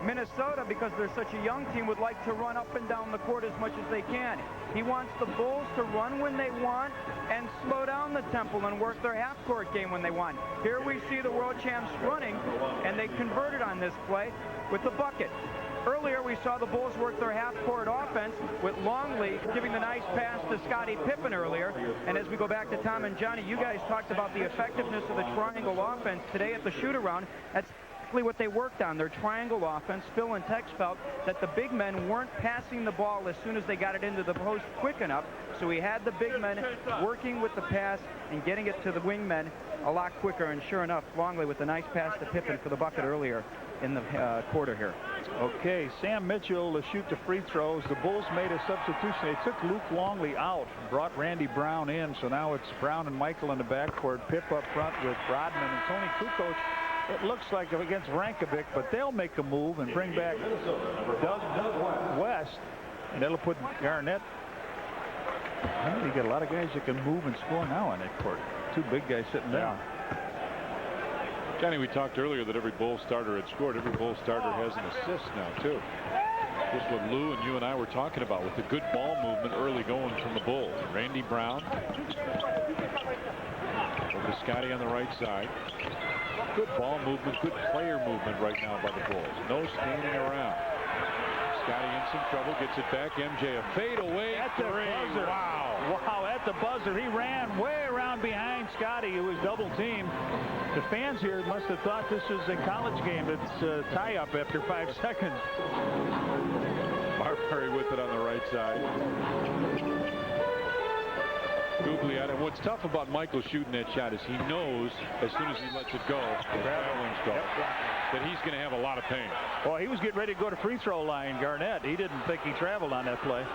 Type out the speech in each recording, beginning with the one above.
Minnesota, because they're such a young team, would like to run up and down the court as much as they can. He wants the Bulls to run when they want and slow down the tempo and work their half-court game when they want. Here we see the world champs running, and they converted on this play with the bucket. Earlier, we saw the Bulls work their half-court offense with Longley giving the nice pass to Scottie Pippen earlier. And as we go back to Tom and Johnny, you guys talked about the effectiveness of the triangle offense today at the shoot-around. That's exactly what they worked on, their triangle offense. Phil and Tex felt that the big men weren't passing the ball as soon as they got it into the post quick enough. So we had the big men working with the pass and getting it to the wingmen a lot quicker. And sure enough, Longley with a nice pass to Pippen for the bucket earlier in the quarter here. Okay, Sam Mitchell to shoot the free throws. The Bulls made a substitution. They took Luke Longley out, brought Randy Brown in. So now it's Brown and Michael in the backcourt. Pip up front with Rodman and Tony Kukoc. It looks like against Rankovic, but they'll make a move and bring back Doug West, and that'll put Garnett. You get a lot of guys that can move and score now on that court. Two big guys sitting down. Johnny, we talked earlier that every Bull starter had scored. Every Bull starter has an assist now, too. Just what Lou and you and I were talking about with the good ball movement early going from the Bulls. Randy Brown. Over to Scotty on the right side. Good ball movement, good player movement right now by the Bulls. No standing around. Scotty in some trouble, gets it back. MJ, a fadeaway at the buzzer. Wow. Wow, at the buzzer. He ran way around behind Scotty, who was double teamed. The fans here must have thought this was a college game. It's a tie-up after 5 seconds. Marbury with it on the right side. Gugliotta. What's tough about Michael shooting that shot is he knows as soon as he lets it go, that he's going to have a lot of pain. Well, he was getting ready to go to free throw line, Garnett. He didn't think he traveled on that play.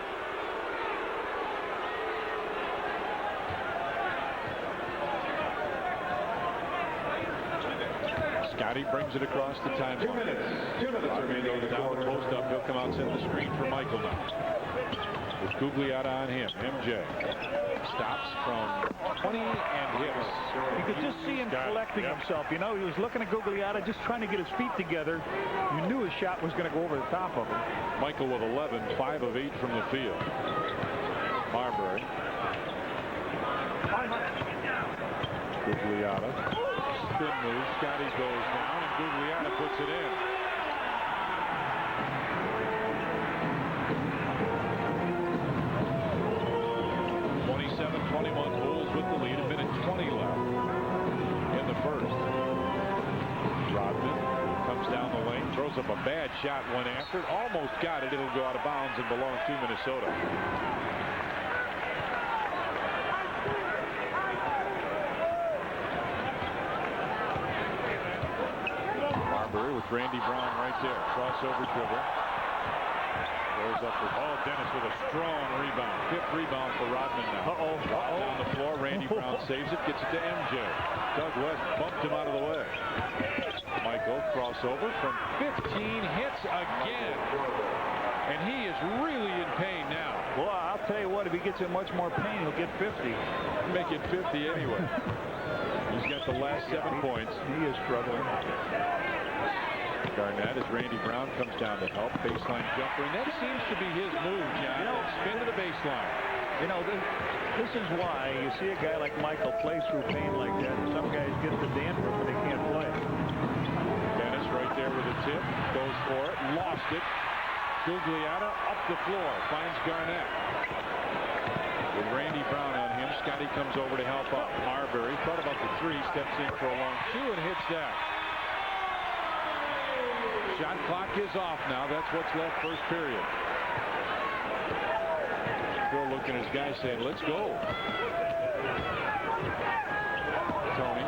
Scotty brings it across the timeline. 2 minutes. 2 minutes remaining. Down the post up. He'll come out and send the screen for Michael now. With Gugliotta on him. MJ stops from 20 and hits. You could just see him collecting himself. You know, he was looking at Gugliotta, just trying to get his feet together. You knew his shot was going to go over the top of him. Michael with 11, 5 of 8 from the field. Marbury. Gugliotta. Spin move. Scotty goes down, and Gugliotta puts it in. Bulls with the lead. A minute 20 left in the first. Rodman comes down the lane, throws up a bad shot, went after it, almost got it. It'll go out of bounds and belongs to Minnesota. Marbury with Randy Brown right there. Crossover dribble. Goes up with Dennis with a strong rebound. 5th rebound for Rodman now. Down the floor. Randy Brown saves it. Gets it to MJ. Doug West bumped him out of the way. Michael crossover from 15. Hits again. And he is really in pain now. Well, I'll tell you what, if he gets in much more pain, he'll get 50. Make it 50 anyway. He's got the last 7 points. He is struggling. Garnett as Randy Brown comes down to help. Baseline jumper, and that seems to be his move, John. Spin to the baseline. You know, this is why you see a guy like Michael play through pain like that. Some guys get the dandruff and they can't play. Dennis right there with a tip. Goes for it. Lost it. Gugliotta up the floor. Finds Garnett. With Randy Brown on him, Scotty comes over to help out. Marbury thought about the 3. Steps in for a long 2 and hits that. Shot clock is off now. That's what's left first period. Still looking at his guy saying, let's go. Tony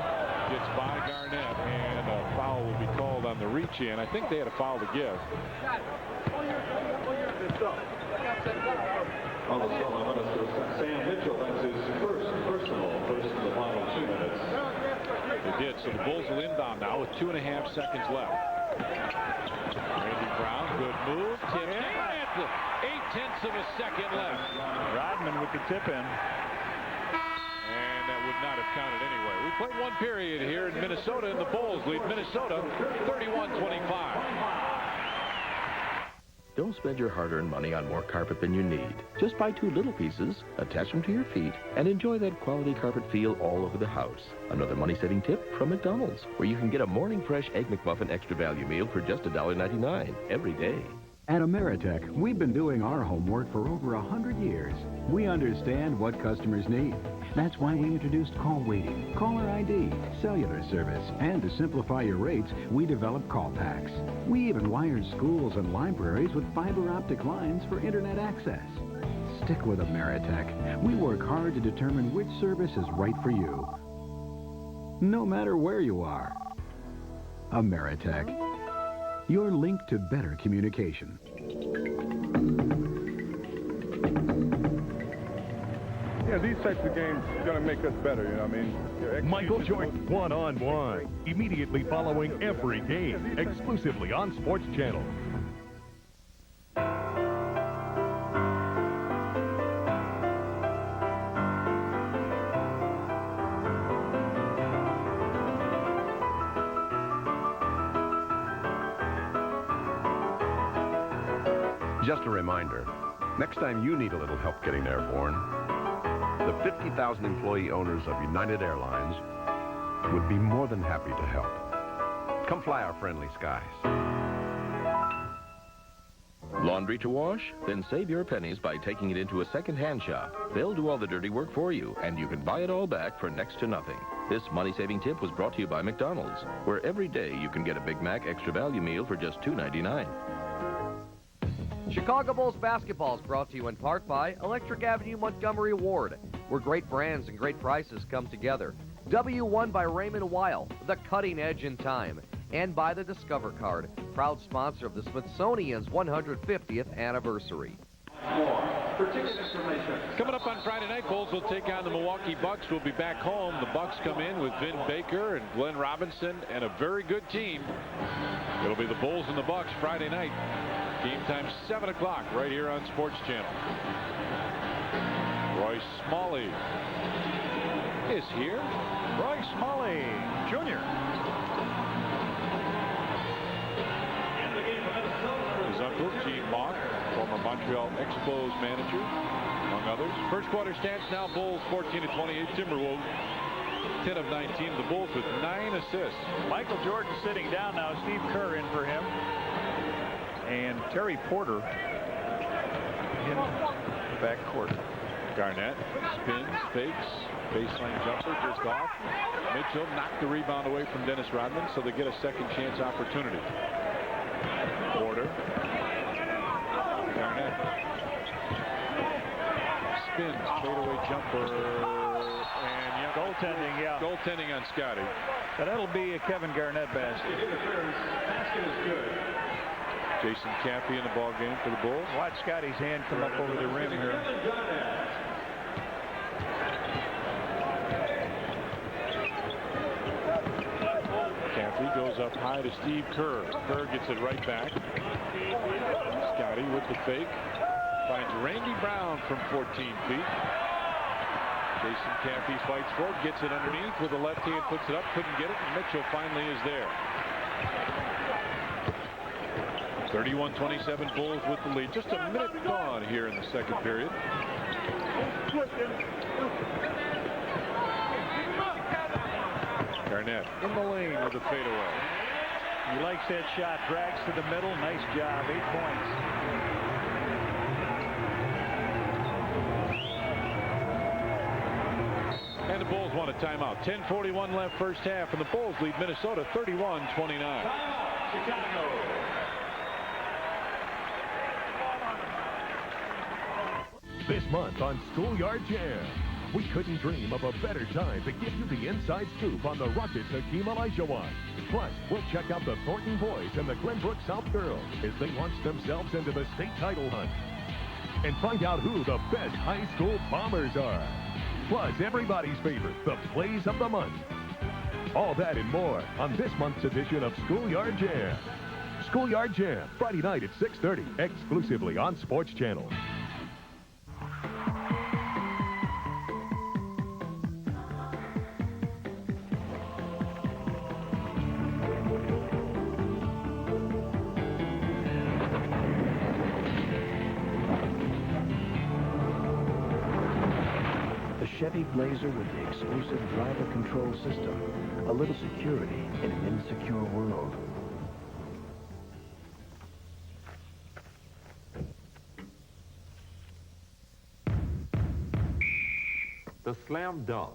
gets by Garnett, and a foul will be called on the reach in. I think they had a foul to give. On the Sam Mitchell, that's his first personal in the final 2 minutes. They did. So the Bulls will inbound now with 2.5 seconds left. Randy Brown, good move. Tip in at the 0.8 of a second left. Rodman with the tip in. And that would not have counted anyway. We played 1 period here in Minnesota, and the Bulls lead Minnesota 31-25. Don't spend your hard-earned money on more carpet than you need. Just buy 2 little pieces, attach them to your feet, and enjoy that quality carpet feel all over the house. Another money-saving tip from McDonald's, where you can get a Morning Fresh Egg McMuffin extra value meal for just $1.99 every day. At Ameritech, we've been doing our homework for over 100 years. We understand what customers need. That's why we introduced call waiting, caller ID, cellular service, and to simplify your rates, we developed call packs. We even wired schools and libraries with fiber optic lines for internet access. Stick with Ameritech. We work hard to determine which service is right for you, no matter where you are. Ameritech, your link to better communication. Yeah, these types of games are going to make us better, you know what I mean? Michael Jordan, one-on-one, immediately following every game, exclusively on Sports Channel. Just a reminder, next time you need a little help getting airborne, the 50,000 employee owners of United Airlines would be more than happy to help. Come fly our friendly skies. Laundry to wash? Then save your pennies by taking it into a second-hand shop. They'll do all the dirty work for you, and you can buy it all back for next to nothing. This money-saving tip was brought to you by McDonald's, where every day you can get a Big Mac extra value meal for just $2.99. Chicago Bulls basketball is brought to you in part by Electric Avenue Montgomery Ward, where great brands and great prices come together. W1 by Raymond Weil, the cutting edge in time. And by the Discover Card, proud sponsor of the Smithsonian's 150th anniversary. For ticket information. Coming up on Friday night, Bulls will take on the Milwaukee Bucks. We'll be back home. The Bucks come in with Vin Baker and Glenn Robinson and a very good team. It'll be the Bulls and the Bucks Friday night. Game time 7 o'clock right here on Sports Channel. Roy Smalley is here. Roy Smalley, Jr. His uncle, Gene Mauch, former Montreal Expos manager, among others. First quarter stats now, Bulls 14-28, Timberwolves 10 of 19. The Bulls with 9 assists. Michael Jordan sitting down now. Steve Kerr in for him. And Terry Porter in the backcourt. Garnett spins, fakes, baseline jumper just off. Mitchell knocked the rebound away from Dennis Rodman, so they get a second chance opportunity. Porter. Garnett. Spins, fadeaway jumper, and yeah, goaltending, yeah. Goaltending on Scotty. So that'll be a Kevin Garnett basket. Basket is good. Jason Caffey in the ball game for the Bulls. Watch Scotty's hand come up over the rim here. Caffey goes up high to Steve Kerr. Kerr gets it right back. Scotty with the fake. Finds Randy Brown from 14 feet. Jason Caffey fights for it, gets it underneath with the left hand, puts it up, couldn't get it, and Mitchell finally is there. 31-27 Bulls with the lead. Just a minute gone here in the second period. Garnett in the lane with the fadeaway. He likes that shot. Drags to the middle. Nice job. 8 points. And the Bulls want a timeout. 10:41 left first half, and the Bulls lead Minnesota 31-29. Chicago. This month on Schoolyard Jam, we couldn't dream of a better time to give you the inside scoop on the Rockets Hakeem Olajuwon. Plus, we'll check out the Thornton boys and the Glenbrook South girls as they launch themselves into the state title hunt. And find out who the best high school bombers are. Plus, everybody's favorite, the plays of the month. All that and more on this month's edition of Schoolyard Jam. Schoolyard Jam, Friday night at 6:30, exclusively on Sports Channel. A Chevy Blazer with the exclusive driver control system. A little security in an insecure world. The slam dunk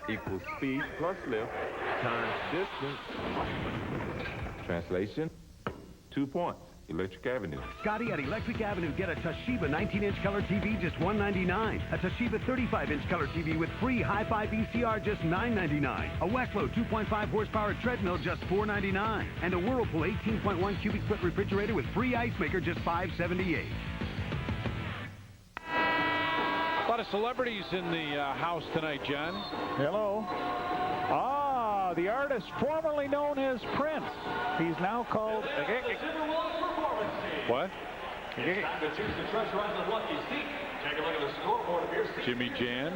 equals speed plus lift times distance. Translation, 2 points. Electric Avenue. Scotty, at Electric Avenue, get a Toshiba 19-inch color TV, just $199. A Toshiba 35-inch color TV with free hi-fi VCR, just $999. A Westlow 2.5 horsepower treadmill, just $499. And a Whirlpool 18.1 cubic foot refrigerator with free ice maker, just $578. A lot of celebrities in the house tonight, John. Hello. The artist formerly known as Prince. He's now called... What? Jimmy Jan,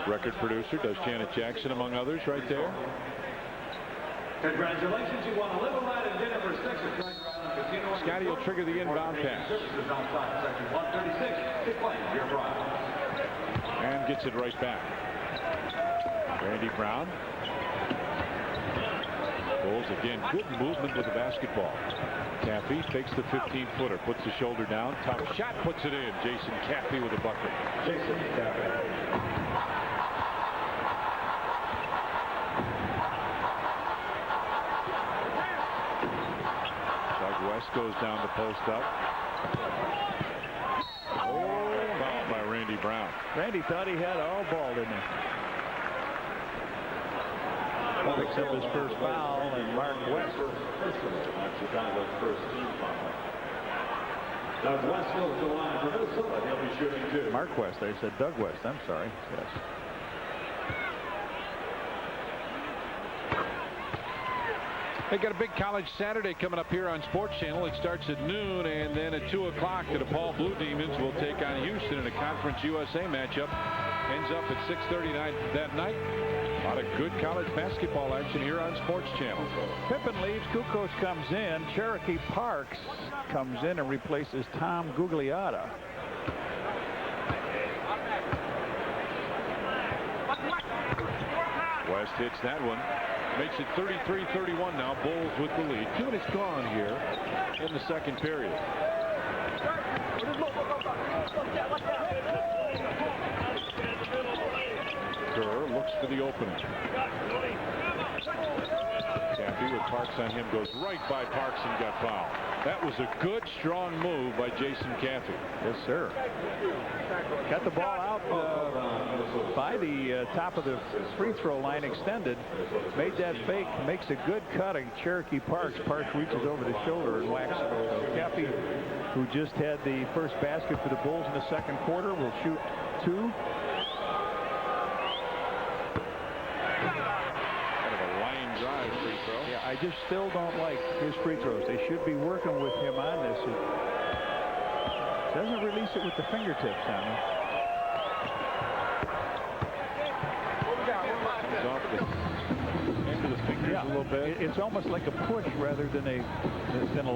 record producer, does Janet Jackson, among others, right there. Congratulations, you won a live ride and dinner for 6 at Treasure Island Casino. Scotty will trigger the inbound pass. Section 136 to claim your prize. And gets it right back. Randy Brown. Bulls again, good movement with the basketball. Caffey fakes the 15-footer, puts the shoulder down, tough shot, puts it in. Jason Caffey with a bucket. Jason Caffey. Doug West goes down to post up. Foul by Randy Brown. Randy thought he had all ball, didn't he? Picks up his first foul, and Mark West. Doug West goes to the line for Minnesota. He'll be shooting too. Mark West. They said Doug West. I'm sorry. Yes. They got a big college Saturday coming up here on Sports Channel. It starts at noon, and then at 2 o'clock, the DePaul Blue Demons will take on Houston in a Conference USA matchup. Ends up at 6:30 that night. A lot of good college basketball action here on Sports Channel. Pippen leaves. Kukoc comes in. Cherokee Parks comes in and replaces Tom Gugliotta. West hits that one. Makes it 33-31 now. Bulls with the lead. 2 minutes gone here in the second period. Kerr looks for the opening. Caffey with Parks on him, goes right by Parks and got fouled. That was a good, strong move by Jason Caffey. Yes, sir. Got the ball out by the top of the free throw line, extended. Made that fake, makes a good cut of Cherokee Parks. Parks reaches over the shoulder and whacks it. Caffey, who just had the first basket for the Bulls in the second quarter, will shoot 2. Yeah, I just still don't like his free throws. They should be working with him on this. It doesn't release it with the fingertips on him. Comes off the end of the fingers a little bit. It's almost like a push rather than a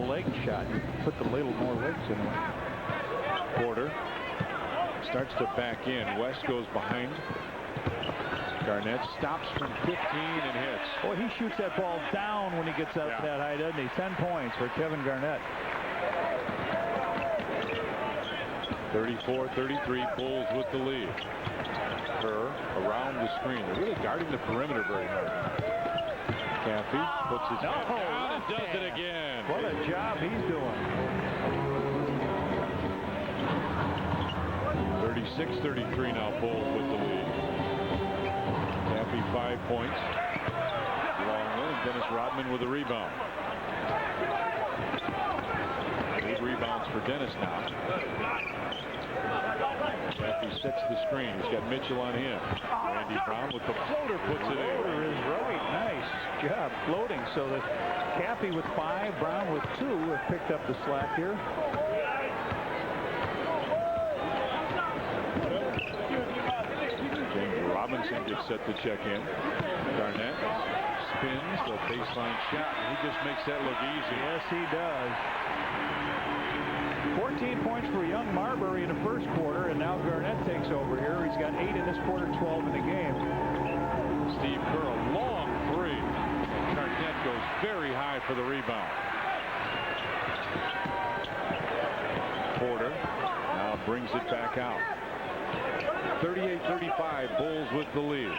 leg shot. You put the little more legs in it. Porter starts to back in. West goes behind. Garnett stops from 15 and hits. Boy, he shoots that ball down when he gets up that high, doesn't he? 10 points for Kevin Garnett. 34-33, Bulls with the lead. Kerr around the screen. They're really guarding the perimeter very hard. Caffey puts his head down and does it again. What a job he's doing. 36-33 now, Bulls with the lead. Caffey 5 points. Long one, and Dennis Rodman with a rebound. 8 rebounds for Dennis now. Caffey sets the screen. He's got Mitchell on him. Randy Brown with the floater puts it in. Floater is right. Nice job floating. So that Caffey with 5, Brown with 2 have picked up the slack here. Robinson gets set to check in. Garnett spins the baseline shot, and he just makes that look easy. Yes, he does. 14 points for young Marbury in the first quarter, and now Garnett takes over here. He's got 8 in this quarter, 12 in the game. Steve Kerr, a long three. Garnett goes very high for the rebound. Porter now brings it back out. 38-35, Bulls with the lead.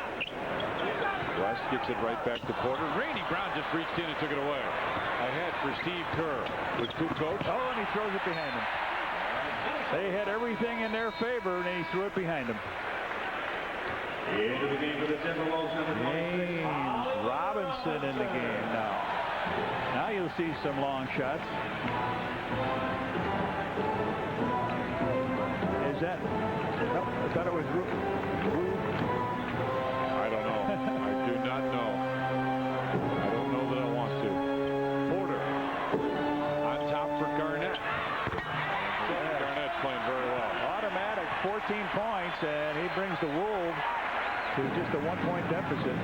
West gets it right back to Porter. Randy Brown just reached in and took it away. Ahead for Steve Kerr with Kukoc. Oh, and he throws it behind him. They had everything in their favor, and he threw it behind him. Into the game for the Timberwolves, number 26. James Robinson in the game now. Now you'll see some long shots. Is that? No, I thought it was Rube. I don't know. I do not know. I don't know that I want to. Porter on top for Garnett. Garnett's playing very well. Automatic 14 points, and he brings the Wolves to just a 1-point deficit.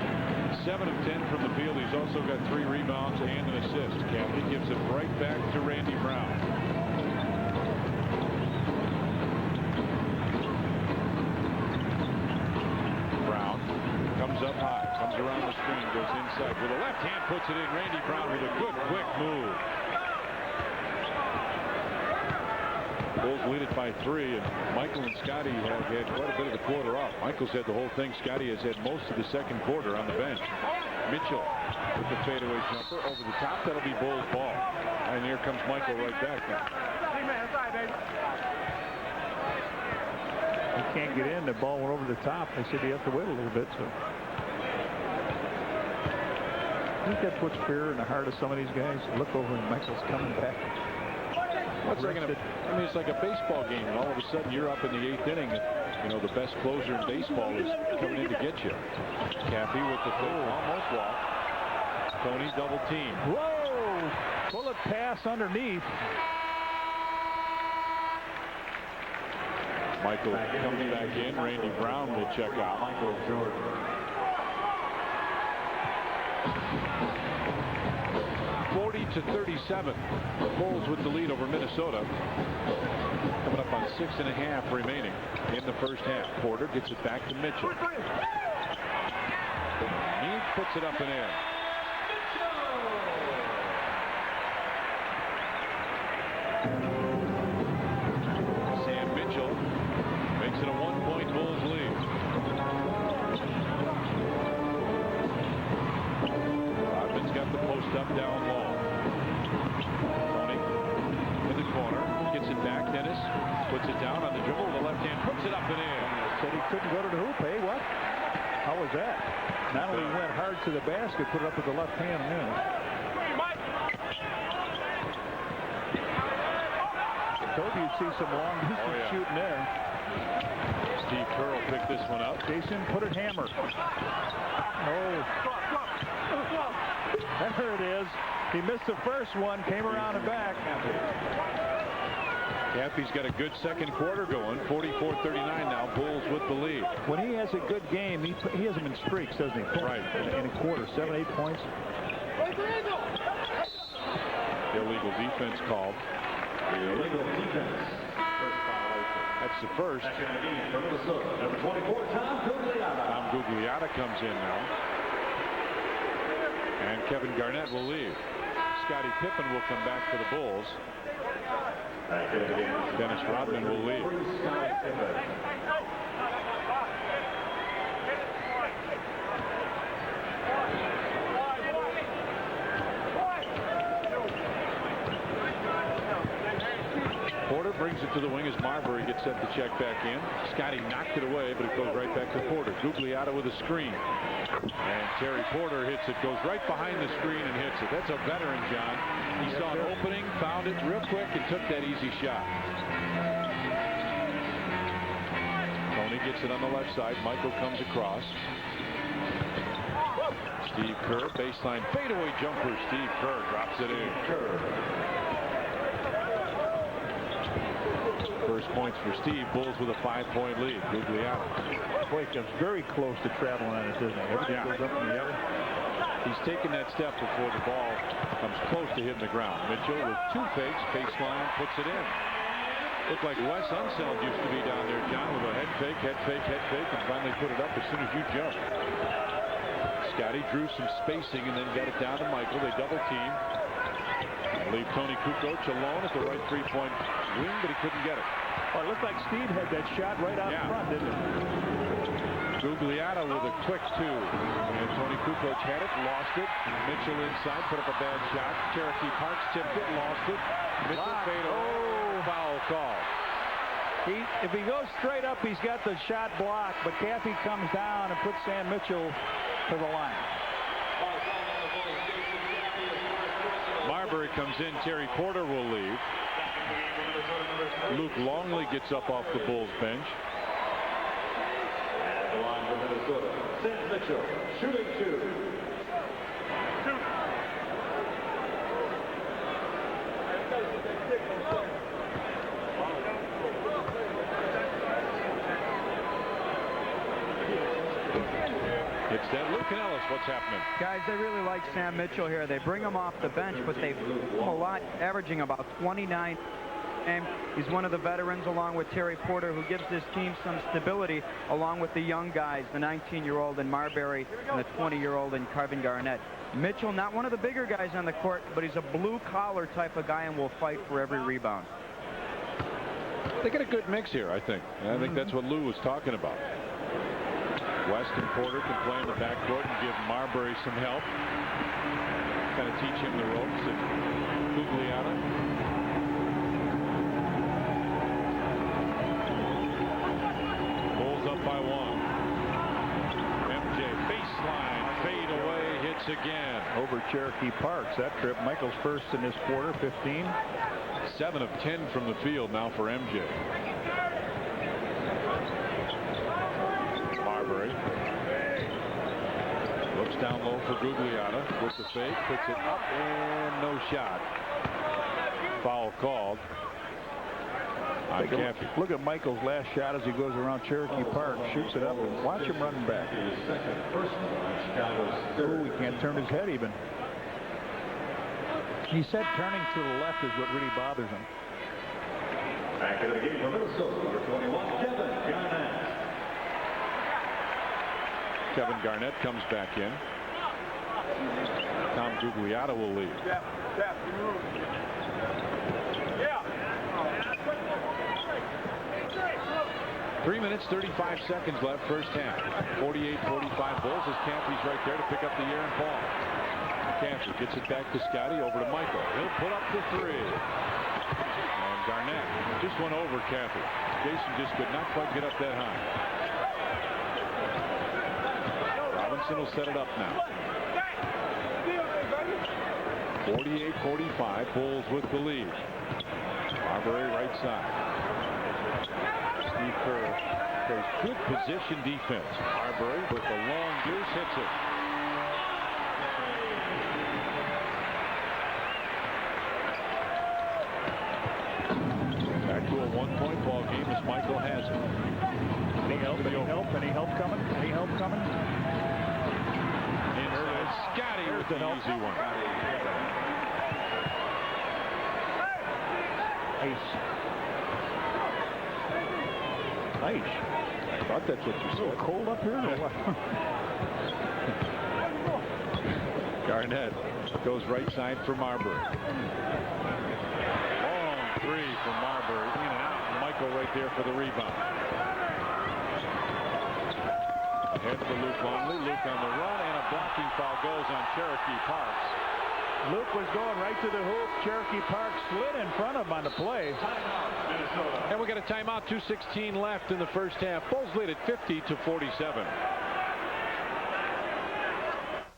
7 of 10 from the field. He's also got 3 rebounds and an assist. Kathy gives it right back to Randy Brown. Comes up high, comes around the screen, goes inside with a left hand, puts it in. Randy Brown with a good quick move. Bulls lead it by 3, and Michael and Scotty have had quite a bit of the quarter off. Michael's had the whole thing. Scotty has had most of the second quarter on the bench. Mitchell with the fadeaway jumper over the top. That'll be Bulls ball. And here comes Michael right back now. He can't get in. The ball went over the top. They said you have to wait a little bit. So I think that puts fear in the heart of some of these guys. Look over, and Michael's coming back. It's like it's like a baseball game, and all of a sudden you're up in the 8th inning. You know, the best closer in baseball is coming in to get you. Cappy with the almost walk. Tony double team. Whoa! Bullet pass underneath. Michael comes back in. Randy Brown will check out. Michael Jordan. 40-37. The Bulls with the lead over Minnesota. Coming up on 6.5 remaining in the first half. Porter gets it back to Mitchell. He puts it up in air. Sam Mitchell makes it a 1-point Bulls lead. Rodman's got the post up down low. Tony in the corner, gets it back. Dennis puts it down on the dribble with the left hand, puts it up in air. Said he couldn't go to the hoop. Hey, what? How was that? Not only went hard to the basket, put it up with the left hand. Told you you'd see some long distance shooting there. Steve Kerr will pick this one up. Jason put it hammer. Oh. There it is. He missed the first one, came around and back. Cappy's got a good second quarter going. 44-39 now. Bulls with the lead. When he has a good game, he has them in streaks, doesn't he? Right. In a quarter, 7-8 points. Illegal defense called. Illegal defense. That's the first. Number 24, Tom Gugliotta. Tom Gugliotta comes in now. And Kevin Garnett will leave. Scottie Pippen will come back for the Bulls. Dennis Rodman will leave. Porter brings it to the wing as Marbury gets set to check back in. Scotty knocked it away, but it goes right back to Porter. Gugliotta with a screen. And Terry Porter hits it, goes right behind the screen and hits it. That's a veteran, John. He saw an opening, found it real quick, and took that easy shot. Tony gets it on the left side. Michael comes across. Steve Kerr, baseline fadeaway jumper. Steve Kerr drops it in. First points for Steve. Bulls with a 5-point lead. Gugliotta. Boy, comes very close to traveling on it, doesn't he? Everything goes up in the air. He's taken that step before the ball comes close to hitting the ground. Mitchell with 2 fakes, baseline, puts it in. Looked like Wes Unseld used to be down there, John, with a head fake, and finally put it up as soon as you jumped. Scotty drew some spacing and then got it down to Michael. They double team. Leave Tony Kukoc alone at the right three-point wing, but he couldn't get it. Oh, it looked like Steve had that shot right out front, didn't it? Gugliotta with a quick two. And Tony Kukoc had it, lost it. Mitchell inside, put up a bad shot. Cherokee Parks tipped it, lost it. Mitchell fade away. Foul call. If he goes straight up, he's got the shot blocked, but Caffey comes down and puts Sam Mitchell to the line. Marbury comes in. Terry Porter will leave. Luke Longley gets up off the Bulls bench. The line for Minnesota, Sam Mitchell, shooting two. It's that Luke Ellis. What's happening? Guys, they really like Sam Mitchell here. They bring him off the bench, but they've a lot, averaging about 29. And he's one of the veterans, along with Terry Porter, who gives this team some stability, along with the young guys, the 19-year-old in Marbury and the 20-year-old in Kevin Garnett. Mitchell, not one of the bigger guys on the court, but he's a blue-collar type of guy and will fight for every rebound. They get a good mix here, I think. And I think that's what Lou was talking about. West and Porter can play in the backcourt and give Marbury some help. Kind of teach him the ropes. And Gugliotta. Bulls up by one. MJ baseline, fade away, hits again. Over Cherokee Parks that trip. Michael's first in this quarter, 15. 7 of 10 from the field now for MJ. Marbury looks down low for Gugliotta with the fake, puts it up and no shot. Foul called on Caffey. Look at Michael's last shot as he goes around Cherokee Park, shoots it up, and watch him running back. Oh, he can't turn his head even. He said turning to the left is what really bothers him. Back into the game for Minnesota, number 21, Kevin Garnett. Kevin Garnett comes back in. Tom Gugliotta will leave. 3 minutes, 35 seconds left, first half. 48-45 Bulls as Caffey's right there to pick up the errant ball. Caffey gets it back to Scotty, over to Michael. He'll put up the three. And Garnett just went over Caffey. Jason just could not quite get up that high. Robinson will set it up now. 48-45, Bulls with the lead. Marbury right side. Steve Kerr plays good position defense. Marbury with the long deuce hits it. Back to a one-point ball game as Michael has it. Any help? Any help? Any help coming? Any help coming? Inside Scotty with an easy one. Nice. I thought that's what you said. Cold up here or what? Garnett goes right side for Marbury. Long three for Marbury. In and out. Michael right there for the rebound. Ahead for Luke Longley. Luke on the run, and a blocking foul goes on Cherokee Parks. Luke was going right to the hoop. Cherokee Park slid in front of him on the play. And we got a timeout. 2:16 left in the first half. Bulls lead at 50-47.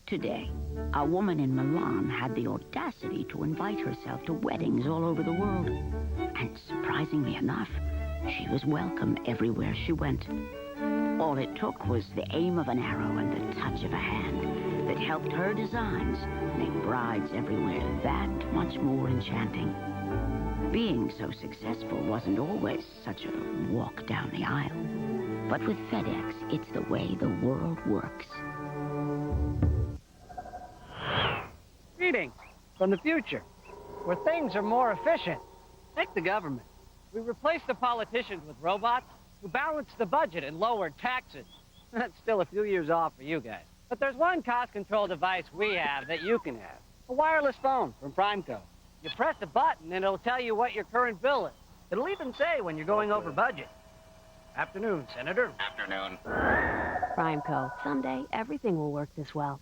Today, a woman in Milan had the audacity to invite herself to weddings all over the world. And surprisingly enough, she was welcome everywhere she went. All it took was the aim of an arrow and the touch of a hand that helped her designs make brides everywhere that much more enchanting. Being so successful wasn't always such a walk down the aisle. But with FedEx, it's the way the world works. Greetings from the future, where things are more efficient. Like the government. We replaced the politicians with robots who balanced the budget and lowered taxes. That's still a few years off for you guys. But there's one cost control device we have that you can have. A wireless phone from Primeco. You press the button and it'll tell you what your current bill is. It'll even say when you're going over budget. Afternoon, Senator. Afternoon. Primeco. Someday, everything will work this well.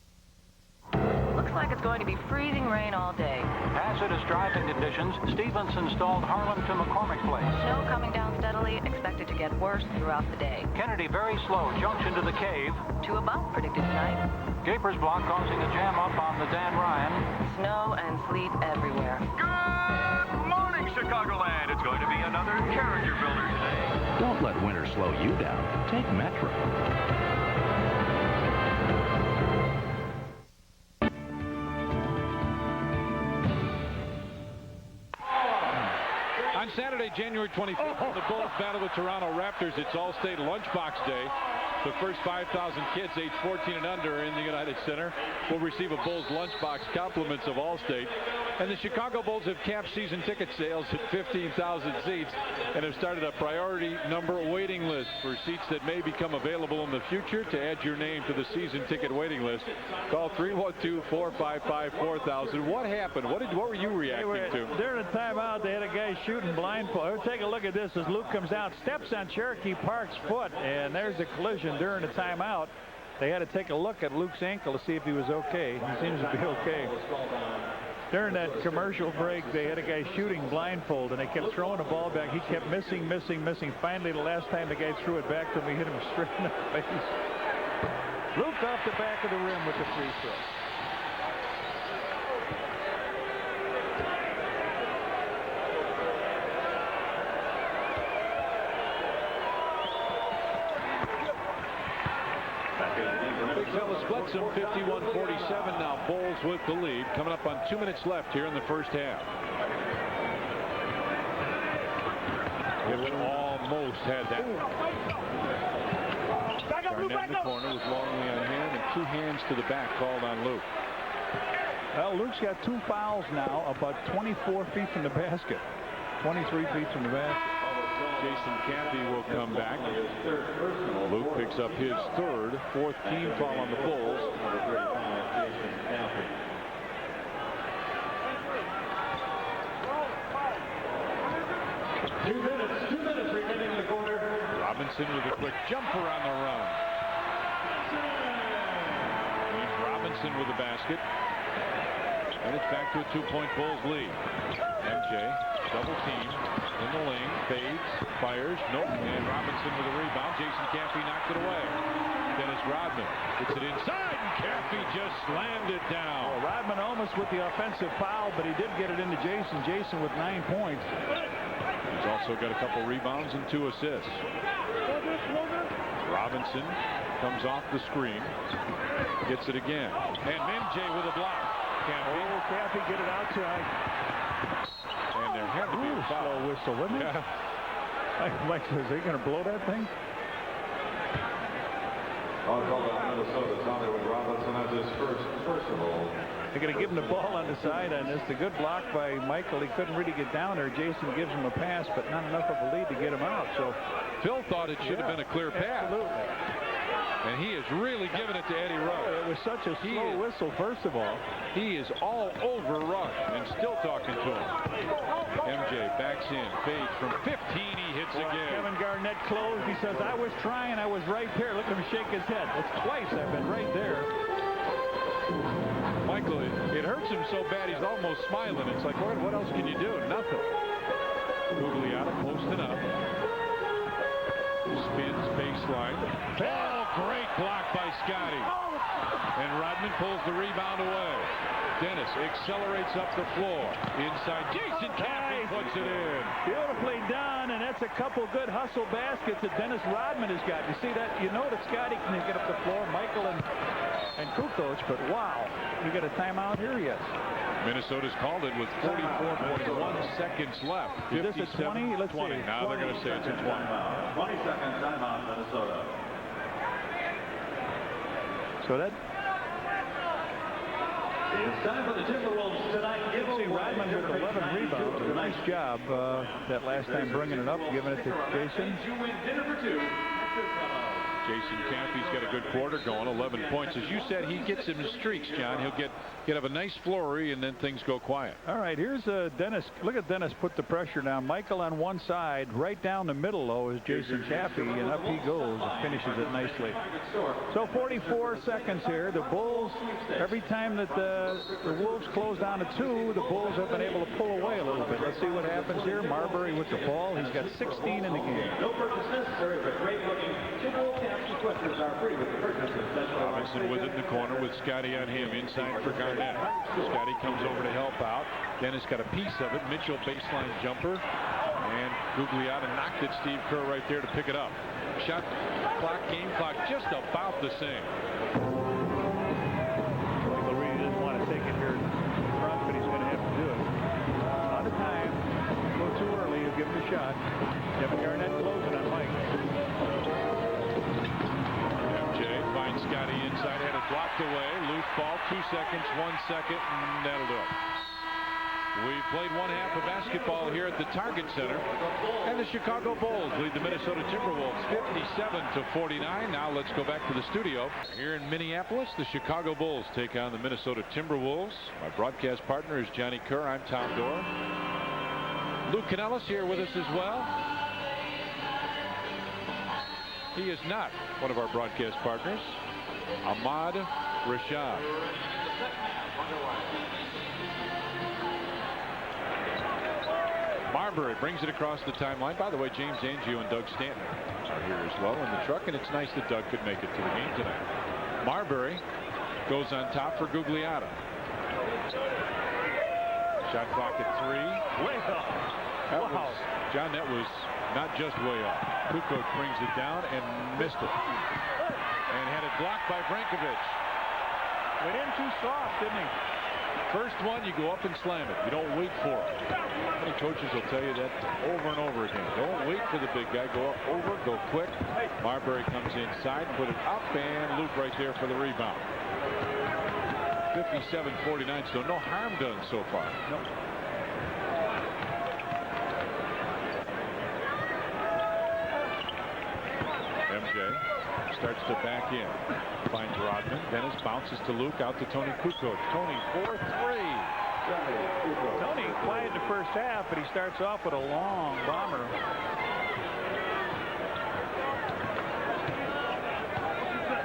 Looks like it's going to be freezing rain all day. Hazardous driving conditions. Stevenson stalled Harlem to McCormick Place. Snow coming down steadily, expected to get worse throughout the day. Kennedy very slow. Junction to the Cave. 2 a bump predicted tonight. Gapers Block causing a jam up on the Dan Ryan. Snow and sleet everywhere. Good morning, Chicagoland. It's going to be another character builder today. Don't let winter slow you down. Take Metro. On Saturday, January 25th, the Bulls battle the Toronto Raptors. It's All-State Lunchbox Day. The first 5,000 kids aged 14 and under in the United Center will receive a Bulls lunchbox, compliments of All-State. And the Chicago Bulls have capped season ticket sales at 15,000 seats and have started a priority number waiting list for seats that may become available in the future. To add your name to the season ticket waiting list, call 312-455-4000. What happened? What were you reacting to? During the timeout, they had a guy shooting blindfold. Take a look at this as Luke comes out, steps on Cherokee Park's foot, and there's a collision during the timeout. They had to take a look at Luke's ankle to see if he was okay. He seems to be okay. During that commercial break, they had a guy shooting blindfold, and they kept throwing the ball back. He kept missing. Finally, the last time the guy threw it back to him, he hit him straight in the face. Luke off the back of the rim with the free throw. Big fella splits them 51-47 now. Bulls with the lead. Coming up on 2 minutes left here in the first half. Gibbs almost had that. Garnett in the corner with Longley on hand and 2 hands to the back called on Luke. Well, Luke's got 2 fouls now, about 24 feet from the basket. 23 feet from the basket. Jason Caffey will come back. Luke picks up his third, 4th team foul on the Bulls. Two minutes remaining in the quarter. Robinson with a quick jumper on the run. James Robinson with the basket. And it's back to a 2-point Bulls lead. MJ, double team, in the lane, fades, fires, nope, and Robinson with a rebound. Jason Caffey knocked it away. Dennis Rodman gets it inside, and Caffey just slammed it down. Well, Rodman almost with the offensive foul, but he did get it into Jason. Jason with 9 points. He's also got a couple rebounds and 2 assists. Robinson comes off the screen, gets it again, and MJ with a block. Caffey get it outside. And there had to be a foul whistle, wasn't it? Yeah. Mike says, are they going to blow that thing? On call by Minnesota, Tommy with Robinson as his first personal. They're going to give him the ball on the side on this. The good block by Michael. He couldn't really get down there. Jason gives him a pass, but not enough of a lead to get him out. So Phil thought it should have been a clear pass. Absolutely. And he is really giving it to Eddie Rush. It was such a slow whistle, first of all. He is all over Rush and still talking to him. MJ backs in, fades from 15, he hits again. Kevin Garnett closed. He says, I was trying, I was right there. Look at him shake his head. It's twice I've been right there. Michael, it hurts him so bad he's almost smiling. It's like, what else can you do? Nothing. Gugliotta posting up. Spins baseline. Oh, great block by Scotty. And Rodman pulls the rebound away. Dennis accelerates up the floor. Inside, Jason Caffey puts it in. Beautifully done, and that's a couple good hustle baskets that Dennis Rodman has got. You see that? You know that Scotty can get up the floor, Michael and Kukoc, but wow, we got a timeout here, yes. Minnesota's called it with 44.1 seconds left. Is this a 20? Let's 20. see. Now they're going to say it's a 20. 20 seconds timeout, Minnesota. So that It's time for the Timberwolves tonight. See Rodman with 11 rebounds. A nice job that last time bringing it up, giving it to Jason. You win dinner for two. Jason Campy's got a good quarter going, 11 points. As you said, he gets him in streaks, John. He'll have a nice flurry, and then things go quiet. All right, here's Dennis. Look at Dennis put the pressure down. Michael on one side. Right down the middle, though, is Jason Campy, and up he goes. Finishes it nicely. So 44 seconds here. The Bulls, every time that the Wolves close down to 2, the Bulls have been able to pull away a little bit. Let's see what happens here. Marbury with the ball. He's got 16 in the game. No purchase necessary, but great looking. Timberwolves caps and twisters are free with the purchase of special. Robinson with it in the corner with Scotty on him. Inside for Garnett. Scotty comes over to help out. Dennis got a piece of it. Mitchell baseline jumper. And Gugliotta knocked it. Steve Kerr right there to pick it up. Shot clock, game clock, just about the same. Michael Reed didn't want to take it here in front, but he's going to have to do it. A lot of time. Go too early. He'll give him a shot. Kevin Garnett closing on Mike. MJ finds Scotty inside. Had it blocked away. Loose ball. 2 seconds. 1 second. And that'll do it. We played one half of basketball here at the Target Center, and the Chicago Bulls lead the Minnesota Timberwolves 57-49. Now let's go back to the studio here in Minneapolis. The Chicago Bulls take on the Minnesota Timberwolves. My broadcast partner is Johnny Kerr. I'm Tom Dorr. Lou Canellis here with us as well. He is not one of our broadcast partners. Ahmad Rashad. Marbury brings it across the timeline. By the way, James Angio and Doug Stanton are here as well in the truck, and it's nice that Doug could make it to the game tonight. Marbury goes on top for Gugliotta. Shot clock at 3. Way off. Wow. John, that was not just way off. Kukoc brings it down and missed it. And had it blocked by Brankovic. Went in too soft, didn't he? First one, you go up and slam it. You don't wait for it. Many coaches will tell you that over and over again. Don't wait for the big guy. Go up over, go quick. Marbury comes inside, put it up, and Luke right there for the rebound. 57-49, so no harm done so far. Nope. MJ starts to back in. Finds Rodman. Dennis bounces to Luke, out to Tony Kukoc. Tony for 3. Tony quiet the first half, but he starts off with a long bomber.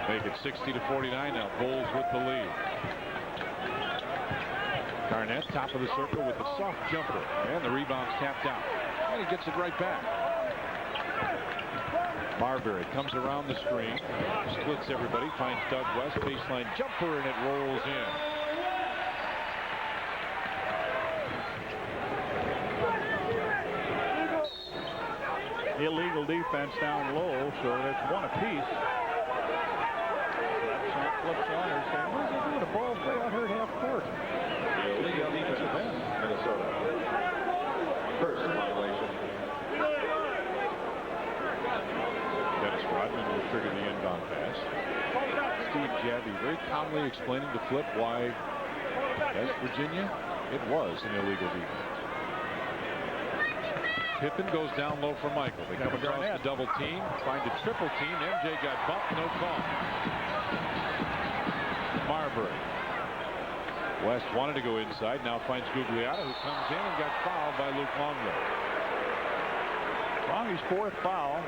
Make it 60-49 now. Bulls with the lead. Garnett, top of the circle with the soft jumper. And the rebound's tapped out. And he gets it right back. Marbury comes around the screen, splits everybody, finds Doug West, baseline jumper, and it rolls in. Illegal defense down low, so that's one apiece. Flips on her, saying, what is he doing? The ball's way out here at half court. Illegal defense, Minnesota. First violation. Dennis Rodman will trigger the inbound pass. Steve Jabby very calmly explaining to Flip why, as Virginia, it was an illegal defense. Pippen goes down low for Michael. They come across the double team, find a triple team. MJ got bumped, no call. Marbury. West wanted to go inside, now finds Gugliotta, who comes in and got fouled by Luke Longley. Longley's 4th foul.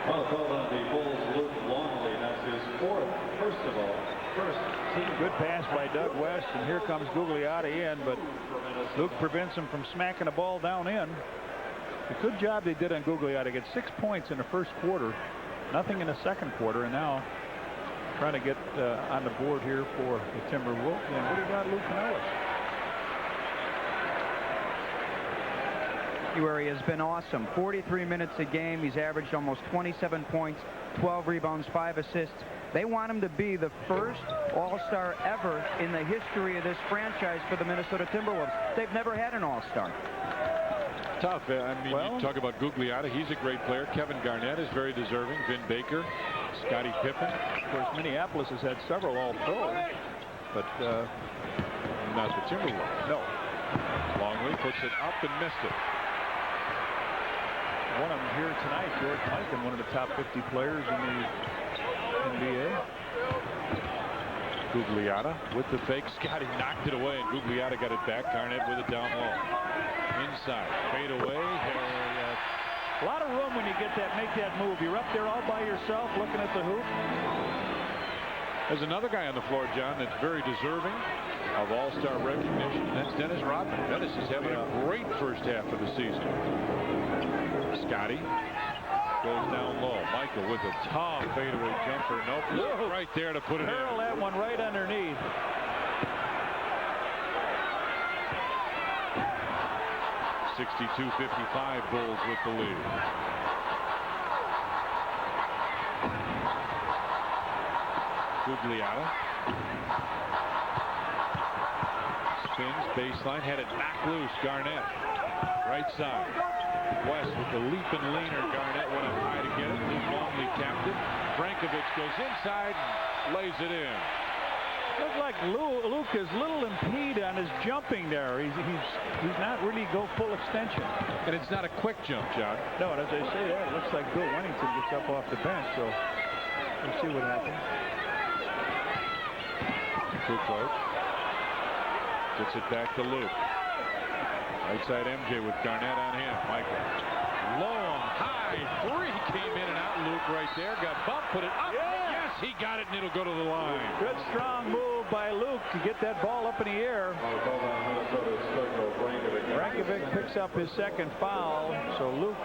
Well, called on the Bulls, Luke Longley. That's his 4th. First of all, first team. Good pass by Doug West, and here comes Gugliotta in, but Luke prevents him from smacking the ball down in. A good job they did on Gugliotta. Get 6 points in the first quarter, nothing in the second quarter, and now trying to get on the board here for the Timberwolves. And what do you got, Lou Canellis? February has been awesome. 43 minutes a game. He's averaged almost 27 points, 12 rebounds, 5 assists. They want him to be the first All-Star ever in the history of this franchise for the Minnesota Timberwolves. They've never had an All-Star. Tough. I mean, you talk about Gugliotta. He's a great player. Kevin Garnett is very deserving. Vin Baker, Scottie Pippen. Of course, Minneapolis has had several All-Pros. but not the Timberwolves. No. Longley puts it up and missed it. One of them here tonight, George Mikan, one of the top 50 players in the NBA. Gugliotta with the fake. Scotty knocked it away, and Gugliotta got it back. Garnett with it down low. Inside. Fade away. A lot of room when you make that move. You're up there all by yourself looking at the hoop. There's another guy on the floor, John, that's very deserving of all-star recognition. That's Dennis Rodman. Dennis is having a great first half of the season. Scotty goes down low. Michael with a tough fadeaway jumper. Nope. Right there to put it in. Hurl that one right underneath. (62-55) Bulls with the lead. Gugliotta spins baseline, had it knocked loose. Garnett right side. West with the leap and leaner. Garnett went up high to get it. Luke Longley tapped it. Frankovic goes inside and lays it in. Looks like Luke is little impeded on his jumping there. He's not really go full extension. And it's not a quick jump, John. No, and as I say that, it looks like Bill Wennington gets up off the bench, so we'll see what happens. Kukoc gets it back to Luke. Right side MJ with Garnett on him. Michael. Long, high, three came in and out. Luke right there. Got bumped, put it up. Yes, he got it, and it'll go to the line. Good strong move by Luke to get that ball up in the air. Frankovic picks up his second foul, so Luke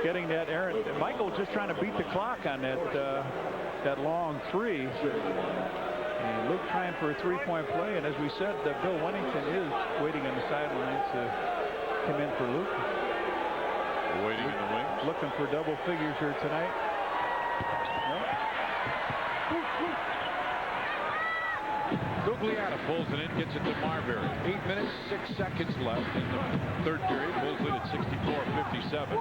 getting that errant. Michael just trying to beat the clock on that long three. And Luke trying for a three-point play, and as we said, Bill Wennington is waiting on the sidelines to come in for Luke. Waiting in the wings. Looking for double figures here tonight. Gugliotta pulls it in, gets it to Marbury. 8 minutes, 6 seconds left in the third period. Bulls lead at 64-57.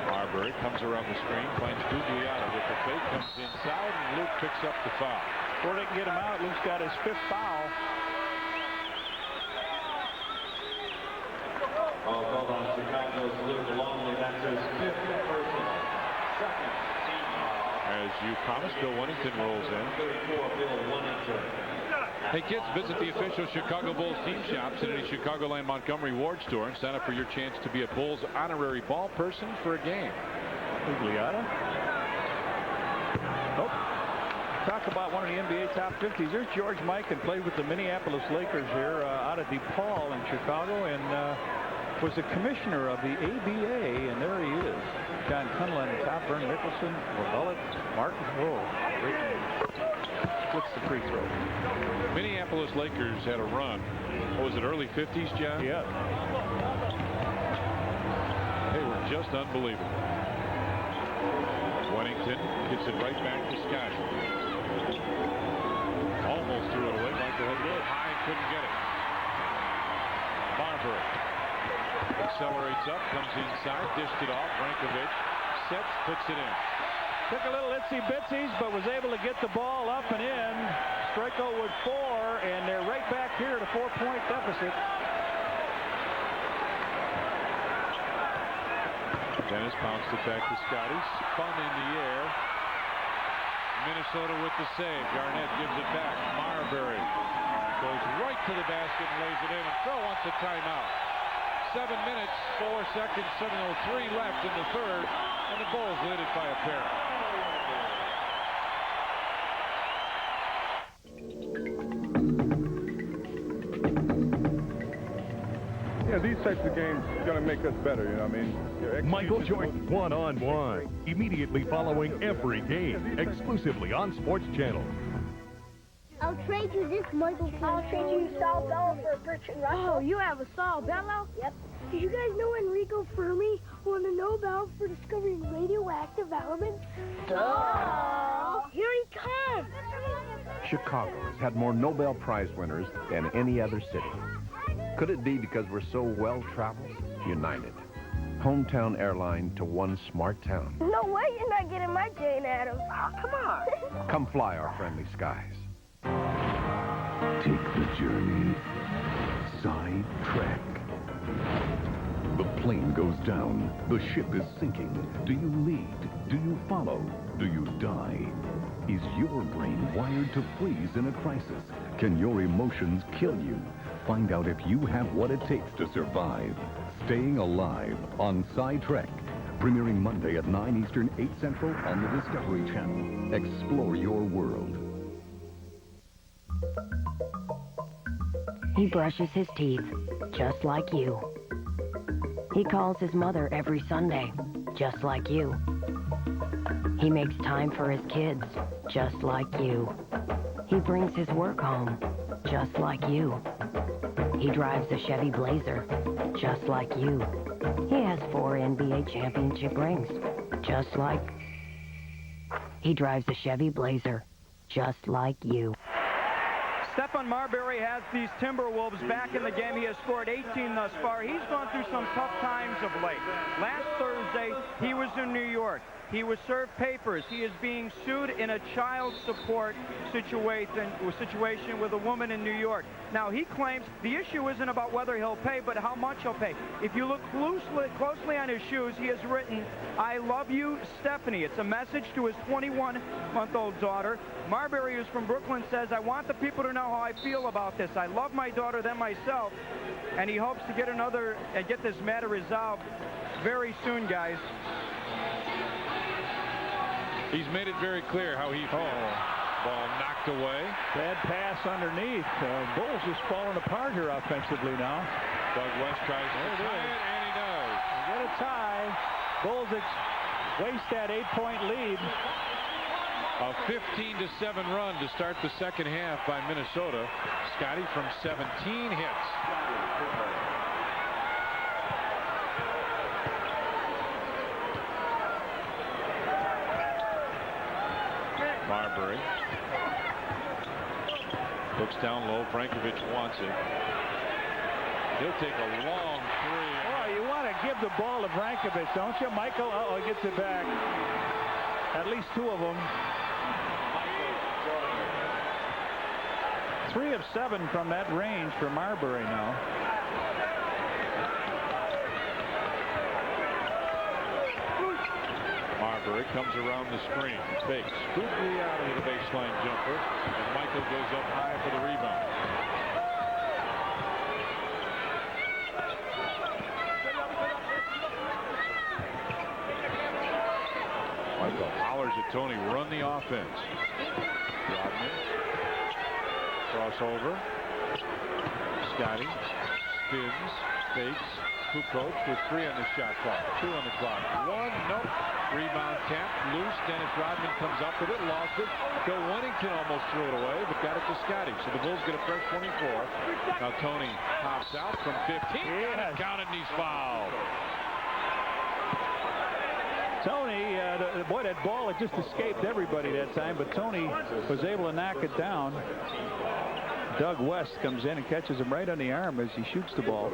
Marbury comes around the screen, finds Gugliotta with the fake, comes inside, and Luke picks up the foul. Before they can get him out, Luke's got his fifth foul. Called on Chicago's Luke Longley. That's his fifth personal. Second. As you promised, Bill Wennington rolls in. 34, Bill Wennington. Hey kids, visit the official Chicago Bulls team shops at any Chicagoland Montgomery Ward store and sign up for your chance to be a Bulls honorary ball person for a game. Gugliotta. Nope. Talk about one of the NBA top 50s. There's George Mikan, played with the Minneapolis Lakers here out of DePaul in Chicago, and was the commissioner of the ABA, and there he is. John Cunliffe on the top, Vern Nicholson, Lavelle, Martin. Whoa, what's the free throw? Minneapolis Lakers had a run. What was it, early 50s, John? Yeah. They were just unbelievable. Wennington gets it right back to Scotty. Almost threw it away. Michael had it high and couldn't get it. Marbury accelerates up, comes inside, dished it off. Frankovic sets, puts it in. Took a little itsy-bitsies, but was able to get the ball up and in. Strikeout with 4, and they're right back here at a 4-point deficit. Dennis bounced it back to Scotty. Spun in the air. Minnesota with the save. Garnett gives it back. Marbury goes right to the basket and lays it in. And Phil wants a timeout. 7 minutes, 4 seconds, 7:03 left in the third, and the Bulls lead it by a pair. Yeah, these types of games are going to make us better, you know what I mean? Michael Jordan one-on-one, immediately following every game, exclusively on Sports Channel. I'll trade you this Michael. I'll trade you Saul Bello for Bertrand Russell. Oh, you have a Saul Bello? Yep. Did you guys know Enrico Fermi won the Nobel for discovering radioactive elements? Duh! Here he comes! Chicago has had more Nobel Prize winners than any other city. Could it be because we're so well-traveled, united? hometown airline to one smart town. No way you're not getting my Jane Addams. Oh, come on. Come fly our friendly skies. Take the journey. Side Trek. The plane goes down. The ship is sinking. Do you lead? Do you follow? Do you die? Is your brain wired to freeze in a crisis? Can your emotions kill you? Find out if you have what it takes to survive. Staying Alive on Side Trek. Premiering Monday at 9 Eastern, 8 Central on the Discovery Channel. Explore your world. He brushes his teeth, just like you. He calls his mother every Sunday, just like you. He makes time for his kids, just like you. He brings his work home, just like you. He drives a Chevy Blazer, just like you. He has 4 NBA championship rings, just like... He drives a Chevy Blazer, just like you. Stephon Marbury has these Timberwolves back in the game. He has scored 18 thus far. He's gone through some tough times of late. Last Thursday, he was in New York. He was served papers. He is being sued in a child support situation with a woman in New York. Now, he claims the issue isn't about whether he'll pay, but how much he'll pay. If you look closely on his shoes, he has written, "I love you, Stephanie." It's a message to his 21-month-old daughter. Marbury, who's from Brooklyn, says, "I want the people to know how I feel about this. I love my daughter than myself." And he hopes to get this matter resolved very soon, guys. He's made it very clear how he ball knocked away. Bad pass underneath. Bulls is falling apart here offensively now. Doug West tries to tie it, and he does. Get a tie. Bulls waste that 8-point lead. A 15-7 run to start the second half by Minnesota. Scotty from 17 hits. Marbury looks down low. Brankovic wants it. He'll take a long three. Oh, you want to give the ball to Brankovic, don't you, Michael? Uh-oh, gets it back. At least 2 of them. 3 of 7 from that range for Marbury now. Marbury comes around the screen. Fakes. Quickly out of the baseline jumper. And Michael goes up high for the rebound. Michael hollers at Tony. Run the offense. Rodman. Crossover. Scotty. Spins. Fakes. Kukoc with 3 on the shot clock. 2 on the clock. 1. Nope. Rebound tap. Loose. Dennis Rodman comes up with it. Lost it. Bill Winnington almost threw it away, but got it to Scotty. So the Bulls get a fresh 24. Now Tony pops out from 15. Yes. Counted, and he's fouled. Tony, boy, that ball had just escaped everybody that time, but Tony was able to knock it down. Doug West comes in and catches him right on the arm as he shoots the ball.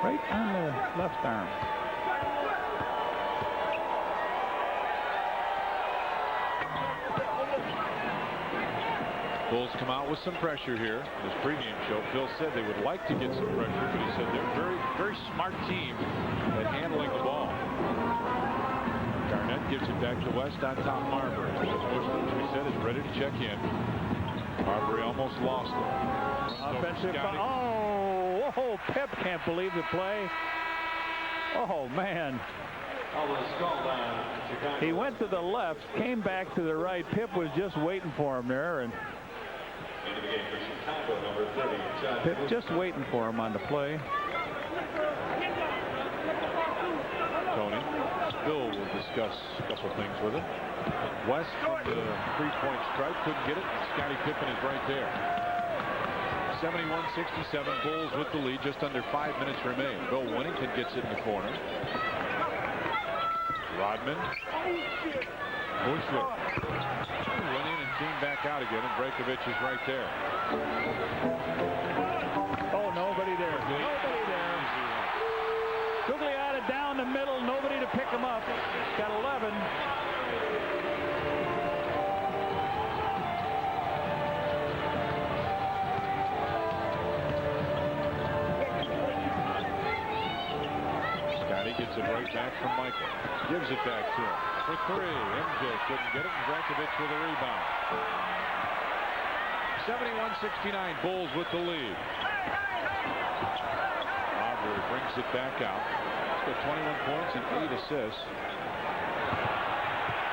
Right on the left arm. Bulls come out with some pressure here. This pregame show, Phil said they would like to get some pressure, but he said they're a very, very smart team at handling the ball. Garnett gives it back to West on top of Marbury. Bush, as we said, is ready to check in. Marbury almost lost it. Offensive foul. Oh, Pip can't believe the play. Oh, man. He went to the left, came back to the right. Pip was just waiting for him there, and Pip just waiting for him on the play. Tony. Bill will discuss a couple things with him. West from the 3-point stripe couldn't get it. Scottie Pippen is right there. 71-67. Bulls with the lead. Just under 5 minutes remain. Bill Winnington gets it in the corner. Rodman. Bushwick went in and team back out again, and Breakovich is right there. Oh, nobody there. Nobody there. Gugliotta down the middle. Nobody to pick him up. Got 11. Scotty gets it right back from Michael. Gives it back to him for three. MJ couldn't get it. Breakovich with a rebound. 71-69. Bulls with the lead. Marbury brings it back out. He's got 21 points and 8 assists.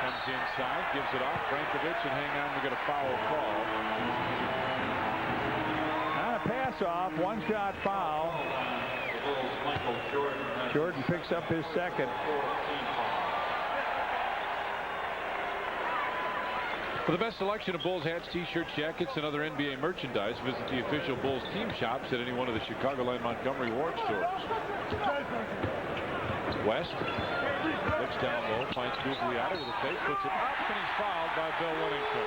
Comes inside, gives it off. Breakovich, and hang on, we get a foul call. On a pass off, one-shot foul. Jordan picks up his second. For the best selection of Bulls hats, t-shirts, jackets, and other NBA merchandise, visit the official Bulls team shops at any one of the Chicagoland Montgomery Ward stores. West looks down low, finds Gugliotta with a fake, puts it up, and he's fouled by Bill Whittington.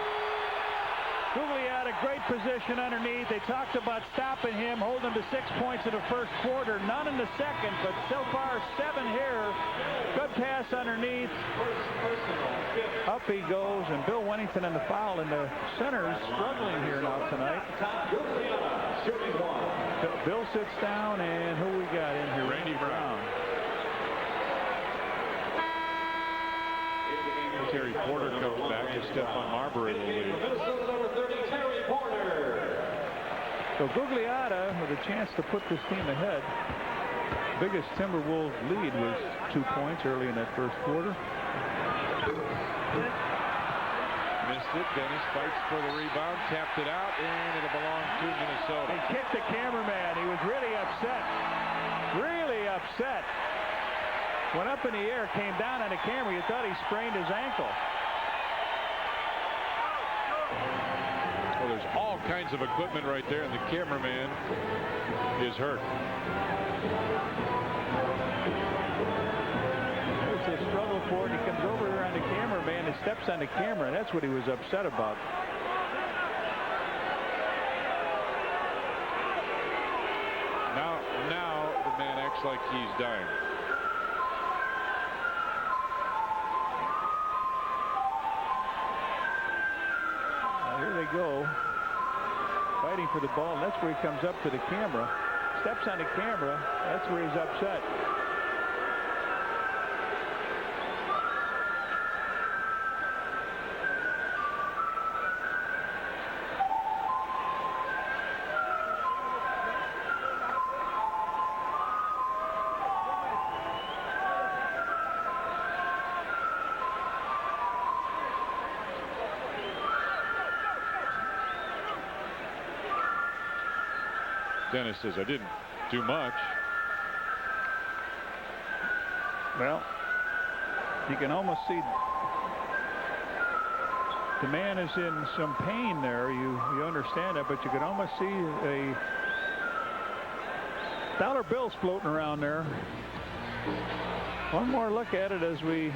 Gugliotta, great position underneath. They talked about stopping him, holding him to 6 points in the first quarter, none in the second, but so far 7 here. Good pass underneath. Up he goes, and Bill Whittington in the foul, and the center is struggling here now tonight. Bill sits down, and who we got in here? Randy Brown. Terry Porter comes back as Stephon Marbury will lead. So Gugliotta with a chance to put this team ahead. Biggest Timberwolves lead was 2 points early in that first quarter. Missed it. Dennis fights for the rebound, tapped it out, and it'll belong to Minnesota. He kicked the cameraman. He was really upset. Really upset. Went up in the air, came down on the camera. You thought he sprained his ankle. Well, there's all kinds of equipment right there, and the cameraman is hurt. It's a struggle for it. He comes over here on the cameraman and steps on the camera, and that's what he was upset about. Now the man acts like he's dying. Here they go, fighting for the ball, and that's where he comes up to the camera, steps on the camera. That's where he's upset. Dennis says, I didn't do much. Well, you can almost see the man is in some pain there. You understand that, but you can almost see a dollar bills floating around there. One more look at it as we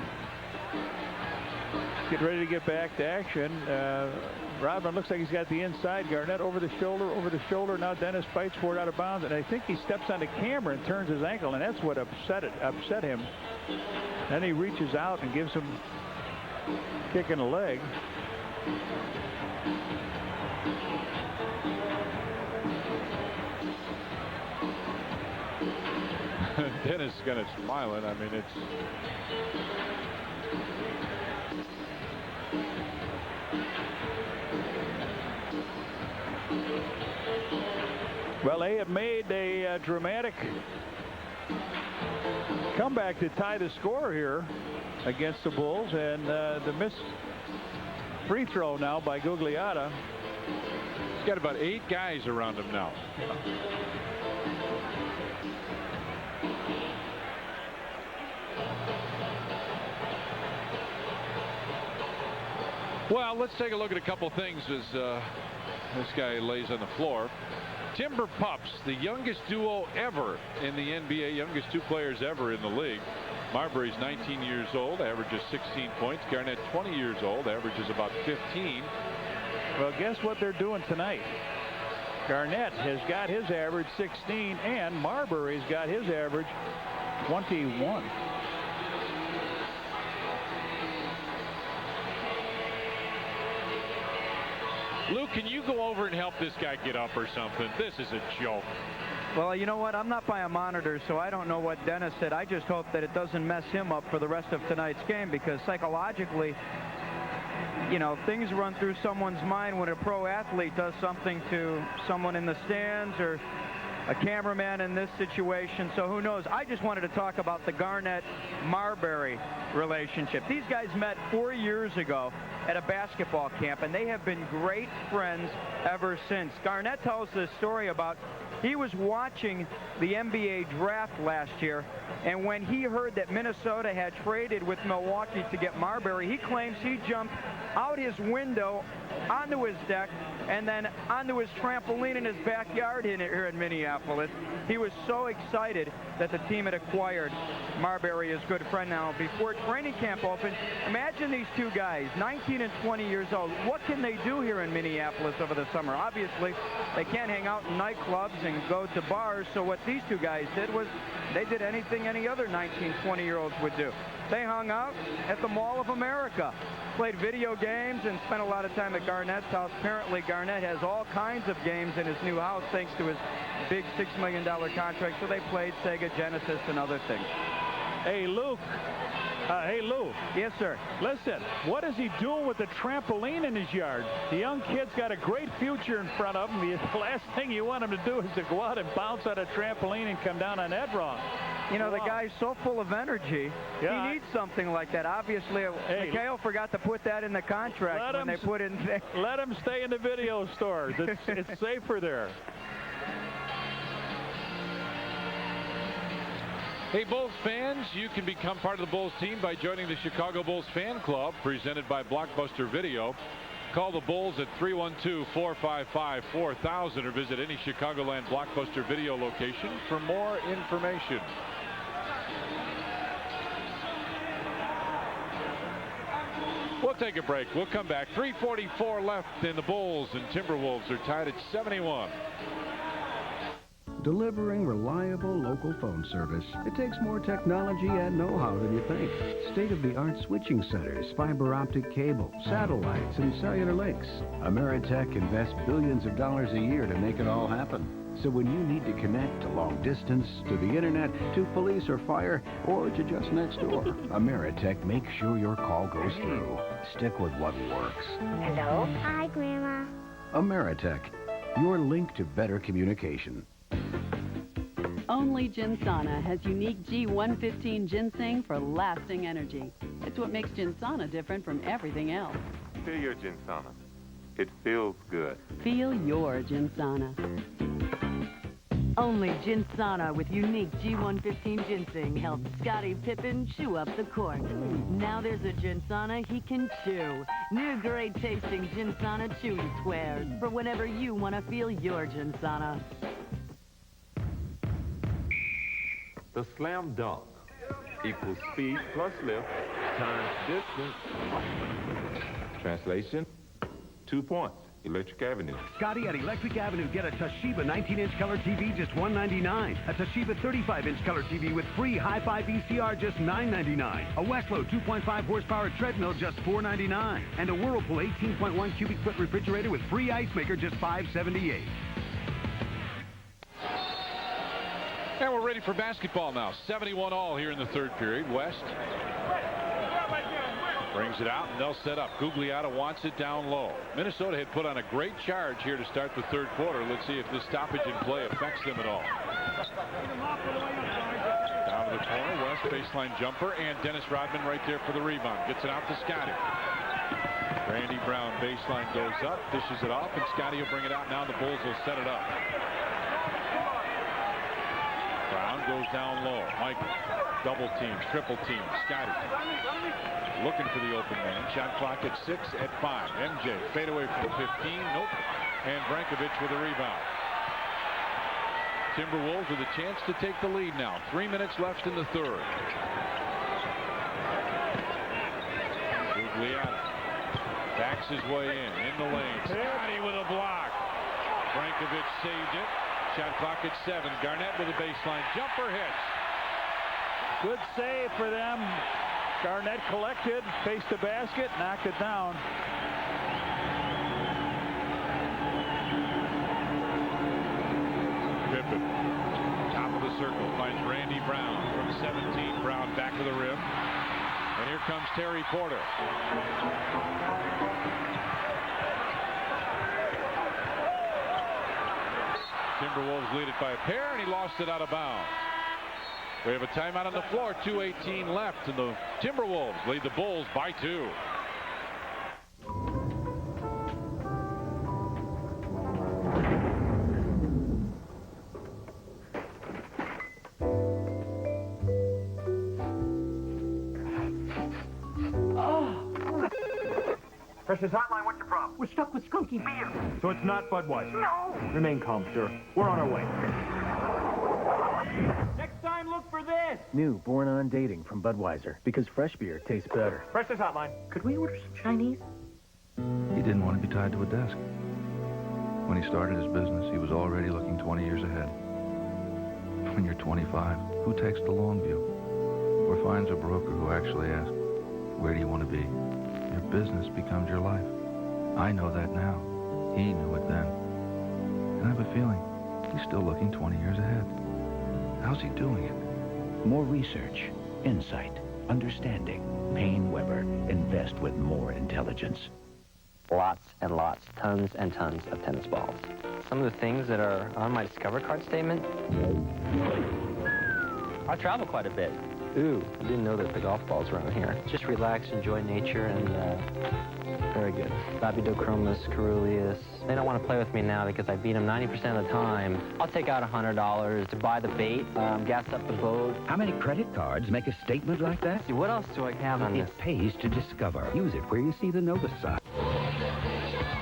get ready to get back to action. Rodman looks like he's got the inside. Garnett over the shoulder. Now Dennis fights for it out of bounds, and I think he steps on the camera and turns his ankle, and that's what upset him. Then he reaches out and gives him a kick in the leg. Dennis is kind of smiling. I mean, it's... Well, they have made a dramatic comeback to tie the score here against the Bulls, and the missed free throw now by Gugliotta. He's got about 8 guys around him now. Well, let's take a look at a couple things as this guy lays on the floor. Timber Pups, the youngest duo ever in the NBA, youngest 2 players ever in the league. Marbury's 19 years old, averages 16 points. Garnett, 20 years old, averages about 15. Well, guess what they're doing tonight? Garnett has got his average 16, and Marbury's got his average 21. Luke, can you go over and help this guy get up or something? This is a joke. Well, you know what? I'm not by a monitor, so I don't know what Dennis said. I just hope that it doesn't mess him up for the rest of tonight's game, because psychologically, you know, things run through someone's mind when a pro athlete does something to someone in the stands or a cameraman in this situation. So who knows? I just wanted to talk about the Garnett-Marbury relationship. These guys met 4 years ago at a basketball camp, and they have been great friends ever since. Garnett tells this story about he was watching the NBA draft last year, and when he heard that Minnesota had traded with Milwaukee to get Marbury, he claims he jumped out his window onto his deck and then onto his trampoline in his backyard here in Minneapolis. He was so excited that the team had acquired Marbury, his good friend. Now, before training camp opened, imagine these two guys, 19 and 20 years old. What can they do here in Minneapolis over the summer? Obviously, they can't hang out in nightclubs and go to bars, so what these two guys did was they did anything any other 19, 20-year-olds would do. They hung out at the Mall of America, played video games, and spent a lot of time at Garnett's house. Apparently, Garnett has all kinds of games in his new house thanks to his big $6 million contract, so they played Sega Genesis and other things. Hey, Luke. Hey, Lou. Yes, sir. Listen, what is he doing with the trampoline in his yard? The young kid's got a great future in front of him. The last thing you want him to do is to go out and bounce on a trampoline and come down on that wrong. You know, the guy's so full of energy. Yeah, he needs something like that. Obviously, Mikhail forgot to put that in the contract when they put in. Let him stay in the video stores. It's safer there. Hey, Bulls fans, you can become part of the Bulls team by joining the Chicago Bulls Fan Club, presented by Blockbuster Video. Call the Bulls at 312-455-4000 or visit any Chicagoland Blockbuster Video location for more information. We'll take a break. We'll come back. 3:44 left, and the Bulls and Timberwolves are tied at 71. Delivering reliable local phone service. It takes more technology and know-how than you think. State-of-the-art switching centers, fiber optic cable, satellites, and cellular links. Ameritech invests billions of dollars a year to make it all happen. So when you need to connect to long distance, to the internet, to police or fire, or to just next door, Ameritech makes sure your call goes through. Stick with what works. Hello? Hi, Grandma. Ameritech, your link to better communication. Only Ginsana has unique G115 ginseng for lasting energy. It's what makes Ginsana different from everything else. Feel your Ginsana. It feels good. Feel your Ginsana. Only Ginsana with unique G115 ginseng helps Scottie Pippen chew up the court. Now there's a Ginsana he can chew. New great tasting Ginsana chewy squares for whenever you want to feel your Ginsana. The slam dunk equals speed plus lift times distance. Translation, 2 points. Electric Avenue. Scotty at Electric Avenue. Get a Toshiba 19-inch color TV, just $199. A Toshiba 35-inch color TV with free hi-fi VCR, just $999. A Westlow 2.5 horsepower treadmill, just $499. And a Whirlpool 18.1 cubic foot refrigerator with free ice maker, just $578. And we're ready for basketball now. 71 all here in the third period. West brings it out, and they'll set up. Gugliotta wants it down low. Minnesota had put on a great charge here to start the third quarter. Let's see if this stoppage in play affects them at all. Down to the corner, West baseline jumper, and Dennis Rodman right there for the rebound. Gets it out to Scotty. Randy Brown baseline goes up, dishes it off, and Scotty will bring it out. Now the Bulls will set it up. Brown goes down low. Michael, double team, triple team. Scotty looking for the open man. Shot clock at 6 at 5. MJ fade away from 15. Nope. And Brankovic with a rebound. Timberwolves with a chance to take the lead now. 3 minutes left in the third. Gugliotta Backs his way in the lane. Scotty with a block. Brankovic saved it. Shot clock at 7. Garnett with a baseline jumper hits. Good save for them. Garnett collected, faced the basket, knocked it down. Pippen, top of the circle, finds Randy Brown from 17. Brown back of the rim. And here comes Terry Porter. Timberwolves lead it by a pair, and he lost it out of bounds. We have a timeout on the floor, 2:18 left, and the Timberwolves lead the Bulls by 2. Precious Hotline, what's your problem? We're stuck with skunky beer. So it's not Budweiser? No. Remain calm, sir. We're on our way. Next time, look for this. New Born on Dating from Budweiser, because fresh beer tastes better. Precious Hotline, could we order some Chinese? He didn't want to be tied to a desk. When he started his business, he was already looking 20 years ahead. When you're 25, who takes the long view? Or finds a broker who actually asks, where do you want to be? Your business becomes your life. I know that now. He knew it then. And I have a feeling he's still looking 20 years ahead. How's he doing it? More research, insight, understanding. Payne Weber. Invest with more intelligence. Lots and lots, tons and tons of tennis balls. Some of the things that are on my Discover card statement. I travel quite a bit. Ooh, I didn't know that the golf balls were around here. Just relax, enjoy nature, and very good. Babidochromis, Carulius. They don't want to play with me now because I beat them 90% of the time. I'll take out $100 to buy the bait, gas up the boat. How many credit cards make a statement like that? See, what else do I have on this? It pays to Discover. Use it where you see the Nova sign.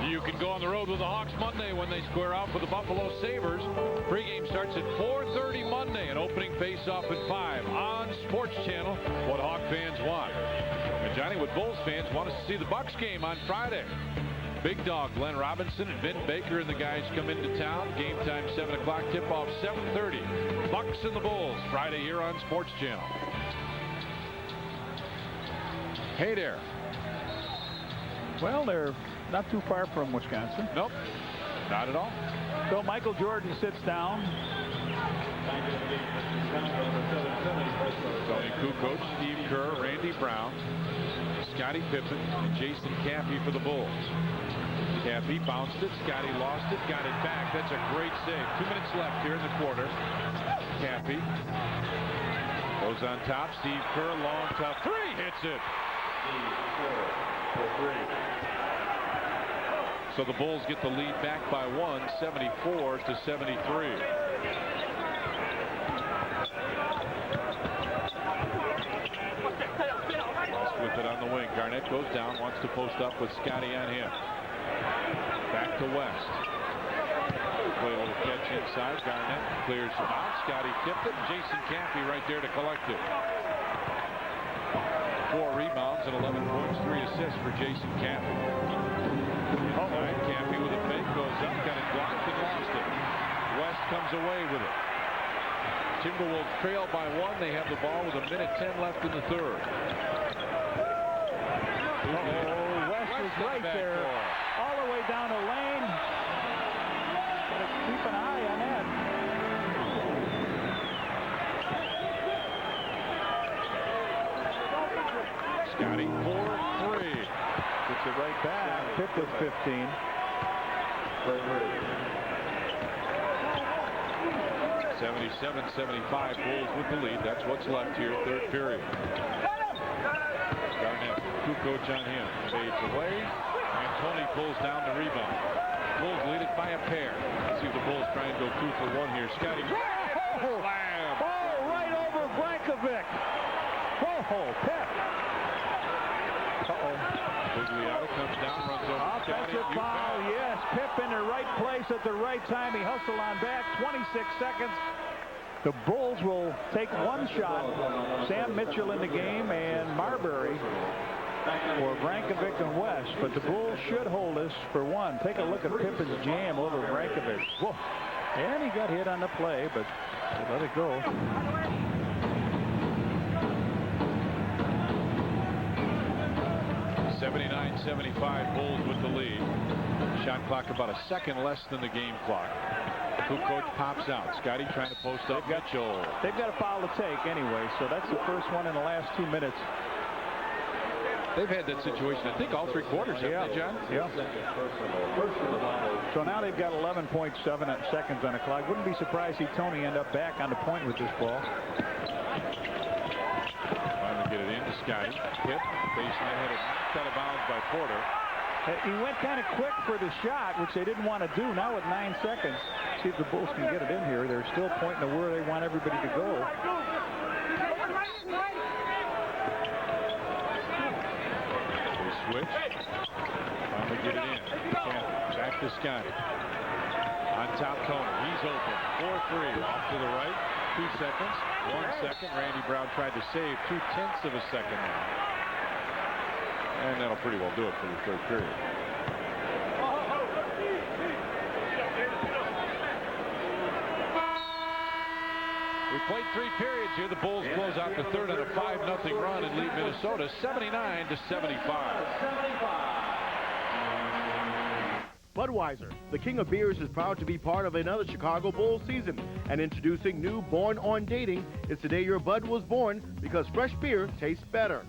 You can go on the road with the Hawks Monday when they square off with the Buffalo Sabres. Pregame starts at 4:30 Monday, and opening face-off at 5 on Sports Channel. What Hawk fans want. And Johnny, what Bulls fans want us to see the Bucks game on Friday. Big Dog, Glenn Robinson and Vin Baker and the guys come into town. Game time 7 o'clock, tip-off 7:30. Bucks and the Bulls, Friday here on Sports Channel. Hey there. Well, they're not too far from Wisconsin. Nope, not at all. So Michael Jordan sits down. Tony Kukoc, Steve Kerr, Randy Brown, Scottie Pippen, and Jason Cappy for the Bulls. Cappy bounced it. Scottie lost it. Got it back. That's a great save. 2 minutes left here in the quarter. Cappy goes on top. Steve Kerr, long top three. Hits it. So the Bulls get the lead back by 1, 74-73. With it on the wing. Garnett goes down, wants to post up with Scottie on him. Back to West. Play a little catch inside. Garnett clears him out. Scottie tipped it. Jason Cappy right there to collect it. 4 rebounds and 11 points, 3 assists for Jason Cappy. Cappy with a fake goes up, got it blocked and lost it. West comes away with it. Timberwolves trail by 1. They have the ball with 1:10 left in the third. West is right there, all the way down the lane. Gotta keep an eye on that. Scottie 4-3. Gets it right back. Pitt with 15. 77-75, Bulls with the lead. That's what's left here, third period. Garnett, Kukoc on him. Fades away, and Tony pulls down the rebound. Bulls lead it by a pair. Let's see if the Bulls try and go 2 for 1 here. Scottie. Slam! Oh, right over Brankovic. Oh, Pep. Bugliata comes down, runs over. Offensive foul, yes. Pip in the right place at the right time. He hustled on back. 26 seconds. The Bulls will take one shot. Sam Mitchell in the game, and Marbury for Brankovic and West, but the Bulls should hold us for one. Take a look at Pippen's jam over Brankovic. Whoa. And he got hit on the play, but they let it go. (79-75) Bulls with the lead. Shot clock about a second less than the game clock. Kukoc pops out. Scotty trying to post up. Mitchell. They've got a foul to take anyway, so that's the first one in the last 2 minutes. They've had that situation, I think, all 3 quarters, haven't they, John? Yeah. So now they've got 11.7 seconds on the clock. Wouldn't be surprised to see Tony end up back on the point with this ball. Finally get it into Scotty. Hit. Baseline headed. Knocked out of bounds by Porter. He went kind of quick for the shot, which they didn't want to do. Now with 9 seconds, see if the Bulls can get it in here. They're still pointing to where they want everybody to go. They switch. Finally get it in. Back to Scotty. On top, Tony. He's open. 4-3. Off to the right. 2 seconds. 1 second. Randy Brown tried to save 0.2 of a second now. And that'll pretty well do it for the third period. We played 3 periods here. The Bulls close out the third on a 5-0 run and lead Minnesota 79-75. Budweiser, the king of beers, is proud to be part of another Chicago Bulls season. And introducing new Born on Dating. It's the day your Bud was born, because fresh beer tastes better.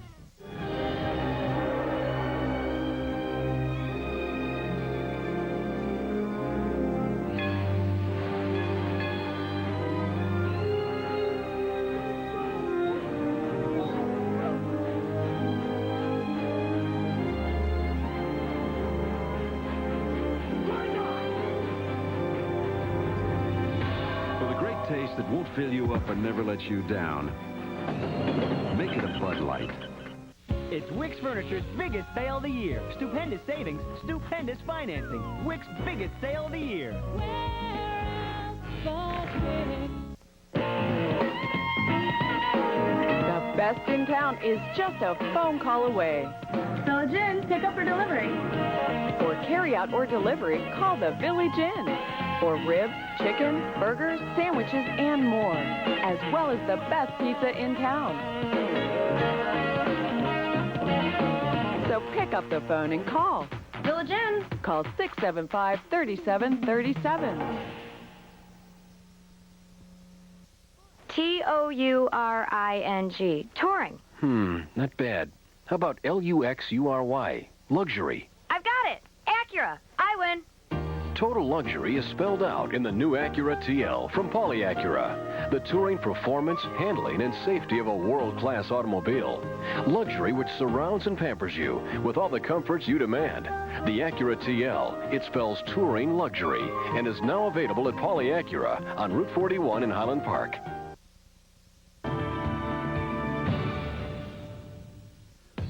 Taste that won't fill you up and never let you down. Make it a Bud Light. It's Wick's Furniture's biggest sale of the year. Stupendous savings, stupendous financing. Wick's biggest sale of the year. The best in town is just a phone call away. Village Inn, pick up or delivery. For carry-out or delivery, call the Village Inn. For ribs, chicken, burgers, sandwiches, and more, as well as the best pizza in town. So pick up the phone and call. Village Inn. Call 675-3737. Touring. Touring. Not bad. How about Luxury? Luxury. I've got it. Acura. I win. Total luxury is spelled out in the new Acura TL from Pauli Acura. The touring performance, handling, and safety of a world-class automobile. Luxury which surrounds and pampers you with all the comforts you demand. The Acura TL, it spells touring luxury and is now available at Pauli Acura on Route 41 in Highland Park.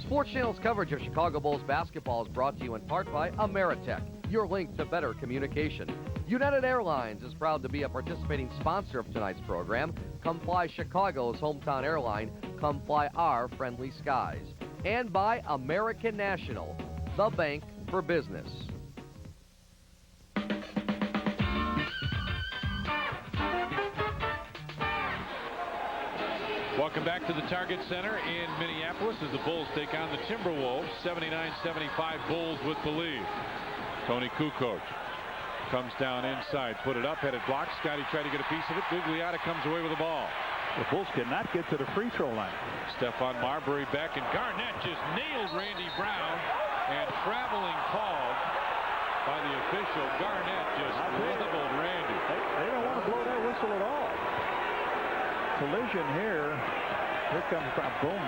Sports Channel's coverage of Chicago Bulls basketball is brought to you in part by Ameritech, your link to better communication. United Airlines is proud to be a participating sponsor of tonight's program. Come fly Chicago's hometown airline. Come fly our friendly skies. And by American National, the bank for business. Welcome back to the Target Center in Minneapolis as the Bulls take on the Timberwolves. 79-75 Bulls with the lead. Tony Kukoc comes down inside, put it up, headed block. Scotty tried to get a piece of it. Gugliotta comes away with the ball. The Bulls cannot get to the free throw line. Stephon Marbury back, and Garnett just nailed Randy Brown, and traveling called by the official. Garnett just leveled Randy. They don't want to blow that whistle at all. Collision here. Here comes boom.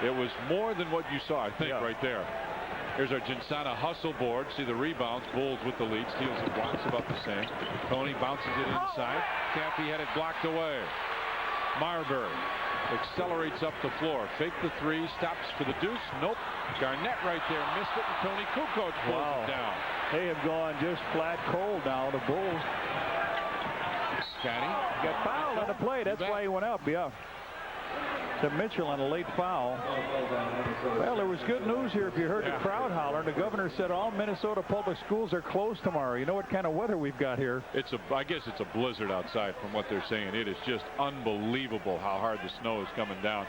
It was more than what you saw, I think, right there. Here's our Jinsana hustle board. See the rebounds. Bulls with the lead. Steals and blocks about the same. Tony bounces it inside. Cappy had it blocked away. Marbury accelerates up the floor. Fake the three. Stops for the deuce. Nope. Garnett right there. Missed it. And Tony Kukoc pulls it down. They have gone just flat cold now, the Bulls. Scotty got fouled on the play. That's why he went up. Yeah. to Mitchell on a late foul. Well, there was good news here if you heard the crowd holler. The governor said all Minnesota public schools are closed tomorrow. You know what kind of weather we've got here? I guess it's a blizzard outside from what they're saying. It is just unbelievable how hard the snow is coming down.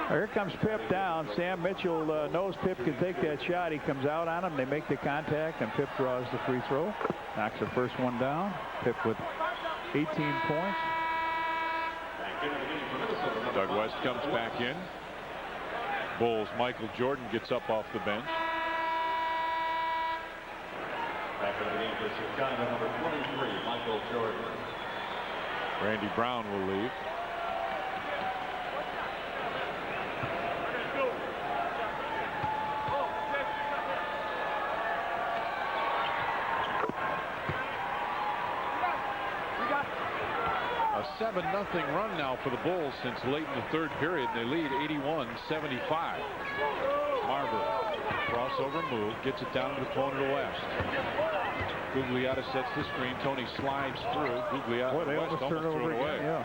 Here comes Pip down. Sam Mitchell knows Pip can take that shot. He comes out on him. They make the contact, and Pip draws the free throw. Knocks the first one down. Pip with 18 points. Doug West comes back in. Bulls, Michael Jordan gets up off the bench. Back in the game for Chicago, number 23, Michael Jordan. Randy Brown will leave. A 7-0 run now for the Bulls since late in the third period. They lead 81-75. Marbury, crossover move, gets it down to the corner to West. Gugliotta sets the screen. Tony slides through. Gugliotta, they West almost turn it over away. again. Yeah.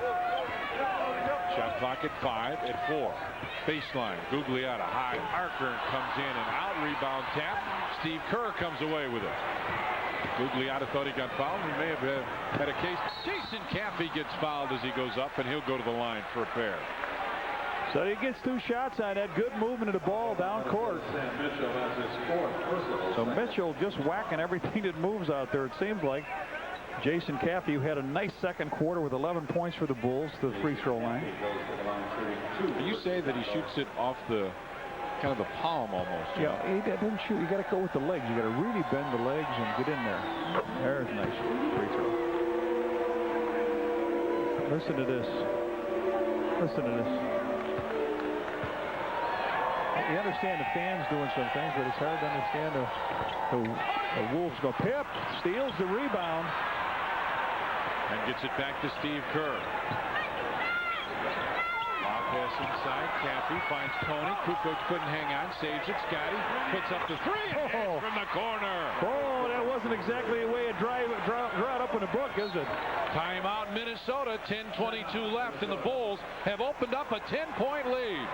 Shot clock at 5, at 4. Baseline, Gugliotta, high. Parker comes in and out. Rebound tap. Steve Kerr comes away with it. Gugliotta thought he got fouled. He may have had a case. Jason Caffey gets fouled as he goes up, and he'll go to the line for a pair. So he gets 2 shots on that. Good movement of the ball down court. So Mitchell just whacking everything that moves out there, it seems like. Jason Caffey, who had a nice second quarter with 11 points for the Bulls, to the free throw line. You say that he shoots it off the kind of the palm almost. Yeah, he doesn't shoot. You got to go with the legs. You got to really bend the legs and get in there. There's a nice free throw. Listen to this. Listen to this. You understand the fans doing some things, but it's hard to understand the Wolves go. Pip steals the rebound and gets it back to Steve Kerr. Long pass inside. Caffey finds Tony. Kukoc couldn't hang on. Saves it. Scotty puts up the 3 from the corner. Oh, that wasn't exactly the way it draw it up in the book, is it? Timeout Minnesota. 10:22 left, and the Bulls have opened up a 10-point lead.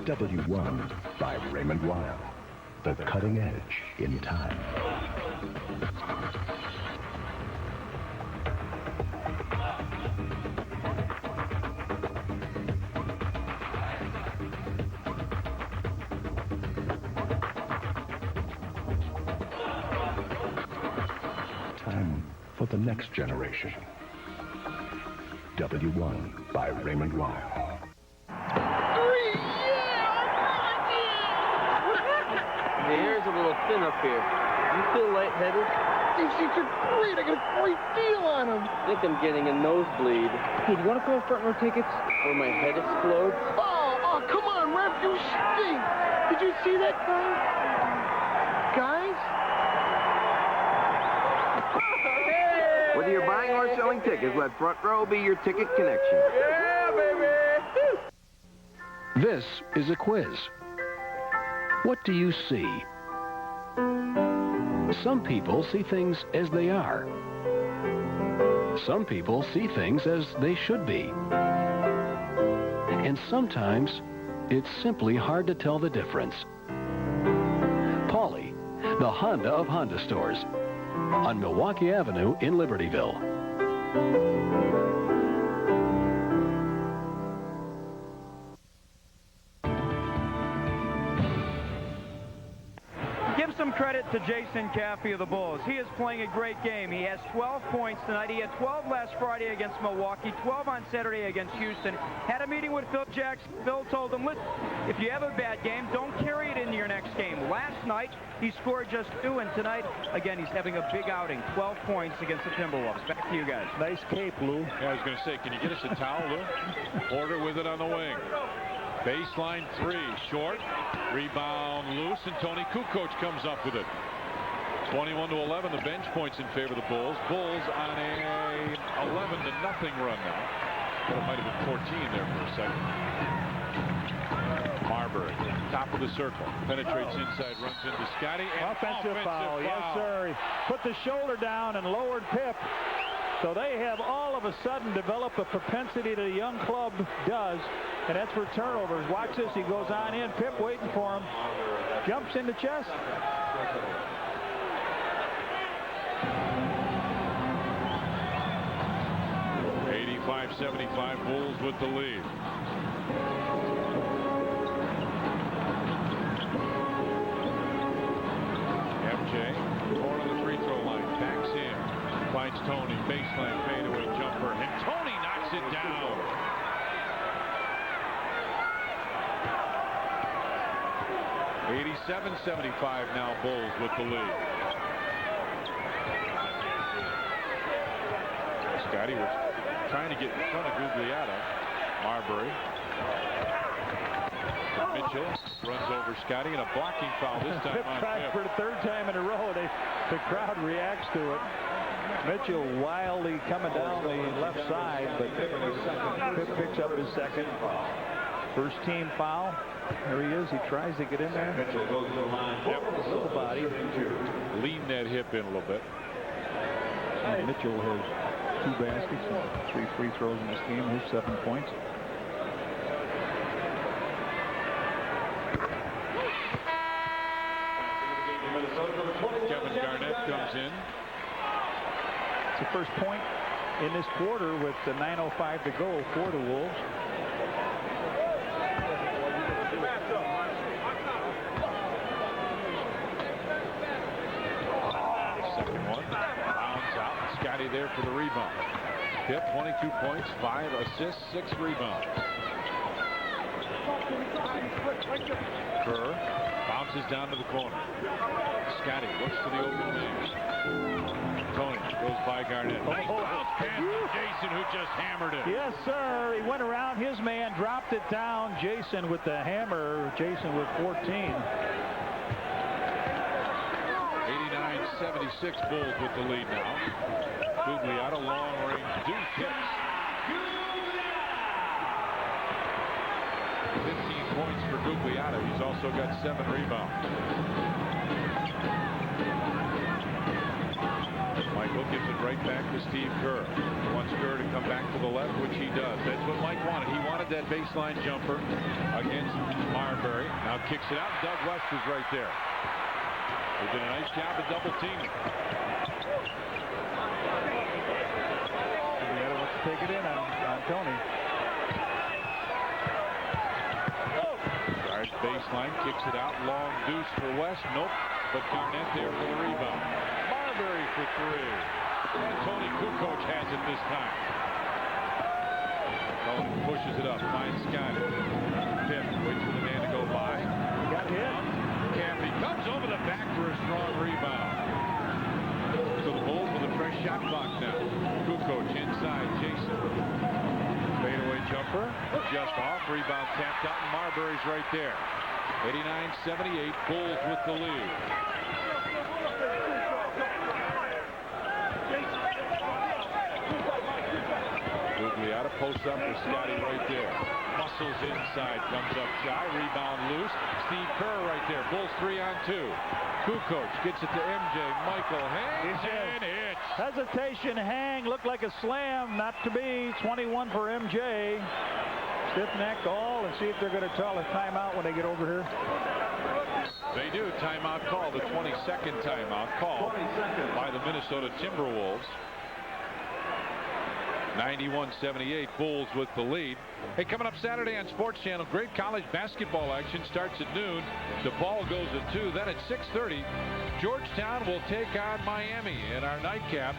W1 by Raymond Weil. The cutting edge in time. Time for the next generation. W1 by Raymond Weil. The air's a little thin up here. You feel lightheaded? These seats are great. I got a great deal on them. I think I'm getting a nosebleed. Hey, do you want to call front row tickets? Or my head explodes? Oh, come on, Ref, you stink. Did you see that guy? Guys? Whether you're buying or selling tickets, let Front Row be your ticket connection. Yeah, baby. This is a quiz. What do you see? Some people see things as they are. Some people see things as they should be. And sometimes it's simply hard to tell the difference. Pauly, the Honda of Honda stores, on Milwaukee Avenue in Libertyville. Give some credit to Jason Caffey of the Bulls. He is playing a great game. He has 12 points tonight. He had 12 last Friday against Milwaukee, 12 on Saturday against Houston. Had a meeting with Phil Jackson. Phil told him, listen, if you have a bad game, don't carry it into your next game. Last night, he scored just 2, and tonight, again, he's having a big outing. 12 points against the Timberwolves. Back to you guys. Nice cape, Lou. Yeah, I was going to say, can you get us a towel, Lou? Porter with it on the wing. Baseline 3, short. Rebound loose, and Tony Kukoc comes up with it. 21-11, the bench points in favor of the Bulls. Bulls on a 11-0 run now. Well, it might have been 14 there for a second. Marbury, top of the circle, penetrates inside, runs into Scotty, and offensive foul. Yes, sir. He put the shoulder down and lowered Pip. So they have all of a sudden developed a propensity that a young club does, and that's for turnovers. Watch this. He goes on in. Pip waiting for him. Jumps in the chest. 85-75, Bulls with the lead. MJ, corner of the free throw line, backs in, finds Tony, baseline fadeaway jumper, and Tony knocks it down. $87-75 now, Bulls with the lead. Scotty was trying to get in front of Gugliotta. Marbury. Mitchell runs over Scotty, and a blocking foul this time on Pip. For the third time in a row, the crowd reacts to it. Mitchell wildly coming down the left side, but Pip picks up his second. First team foul. There he is. He tries to get in there. Mitchell goes to the line. Yep, little body. Lean that hip in a little bit. And Mitchell has 2 baskets and 3 free throws in this game. Here's 7 points. Kevin Garnett comes in. It's the first point in this quarter with the 9:05 to go for the Wolves. Second one. Bounds out. Scotty there for the rebound. Pip, 22 points, 5 assists, 6 rebounds. Kerr bounces down to the corner. Scotty looks for the open man. Tony goes by Garnett. Nice bounce pass to Jason, who just hammered it. Yes, sir. He went around his man, dropped it down. Jason with the hammer. Jason with 14. 89-76, Bulls with the lead now. Gugliotta, long range deuce hits. 15 points for Gugliotta. He's also got 7 rebounds. Michael gives it right back to Steve Kerr. He wants Kerr to come back to the left, which he does. That's what Mike wanted. He wanted that baseline jumper against Marbury. Now kicks it out. Doug West is right there. They did a nice job of double teaming. Gugliotta wants to take it in on Tony. Guards baseline, kicks it out. Long deuce for West. Nope. But Garnett there for the rebound. Marbury for 3. And Tony Kukoc has it this time. Tony pushes it up. Finds Scotty. Pip waits for the man to go by. Got hit. Campy comes over the back for a strong rebound. So the Bulls with a fresh shot clock now. Kukoc inside. Jason. Fadeaway jumper. Just off. Rebound tapped out. And Marbury's right there. 89-78. Bulls with the lead. Gugliotta posts up with Scotty right there. Muscles inside, comes up shy, rebound loose. Steve Kerr right there. Bulls 3 on 2. Kukoc gets it to MJ. Michael hangs and hits. Hesitation, hang, looked like a slam, not to be. 21 for MJ. Stiff neck all, and see if they're going to call a timeout when they get over here. They do. Timeout call. The 22nd timeout call by the Minnesota Timberwolves. 91-78, Bulls with the lead. Hey, coming up Saturday on Sports Channel, great college basketball action starts at noon. DePaul goes at 2. Then at 6:30, Georgetown will take on Miami in our nightcap.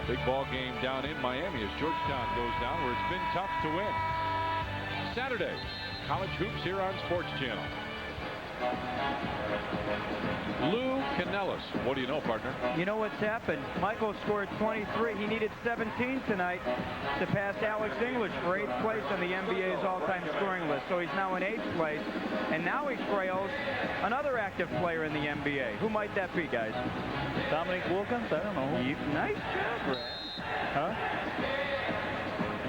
Big ball game down in Miami as Georgetown goes down where it's been tough to win. Saturday, college hoops here on Sports Channel. Lou Canellis. What do you know, partner? You know what's happened. Michael scored 23. He needed 17 tonight to pass Alex English for 8th place on the NBA's all-time scoring list. So he's now in 8th place. And now he trails another active player in the NBA. Who might that be, guys? Dominic Wilkins? I don't know. Nice job, Brad. Huh?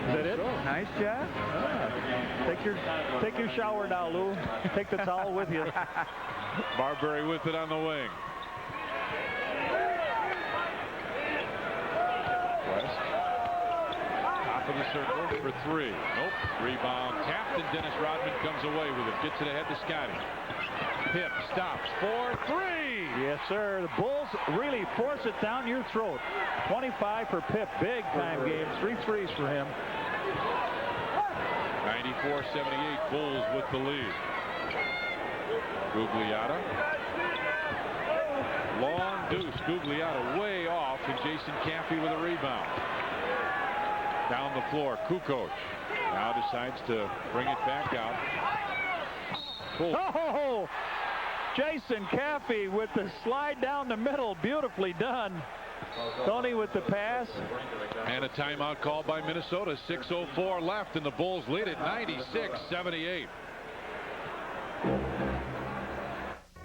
Is that it? Nice job. Take your shower now, Lou. Take the towel with you. Marbury with it on the wing. West Top of the circle for three. Nope. Rebound tapped, and Dennis Rodman comes away with it. Gets it ahead to Scotty. Pip stops for three. Yes, sir. The Bulls really force it down your throat. 25 for Pip. Big time game. 3 threes for him. 94-78. Bulls with the lead. Gugliotta. Long deuce. Gugliotta way off, and Jason Caffey with a rebound. Down the floor, Kukoc now decides to bring it back out. Cool. Oh, Jason Caffey with the slide down the middle. Beautifully done. Tony with the pass. And a timeout called by Minnesota. 6:04 left, and the Bulls lead at 96-78.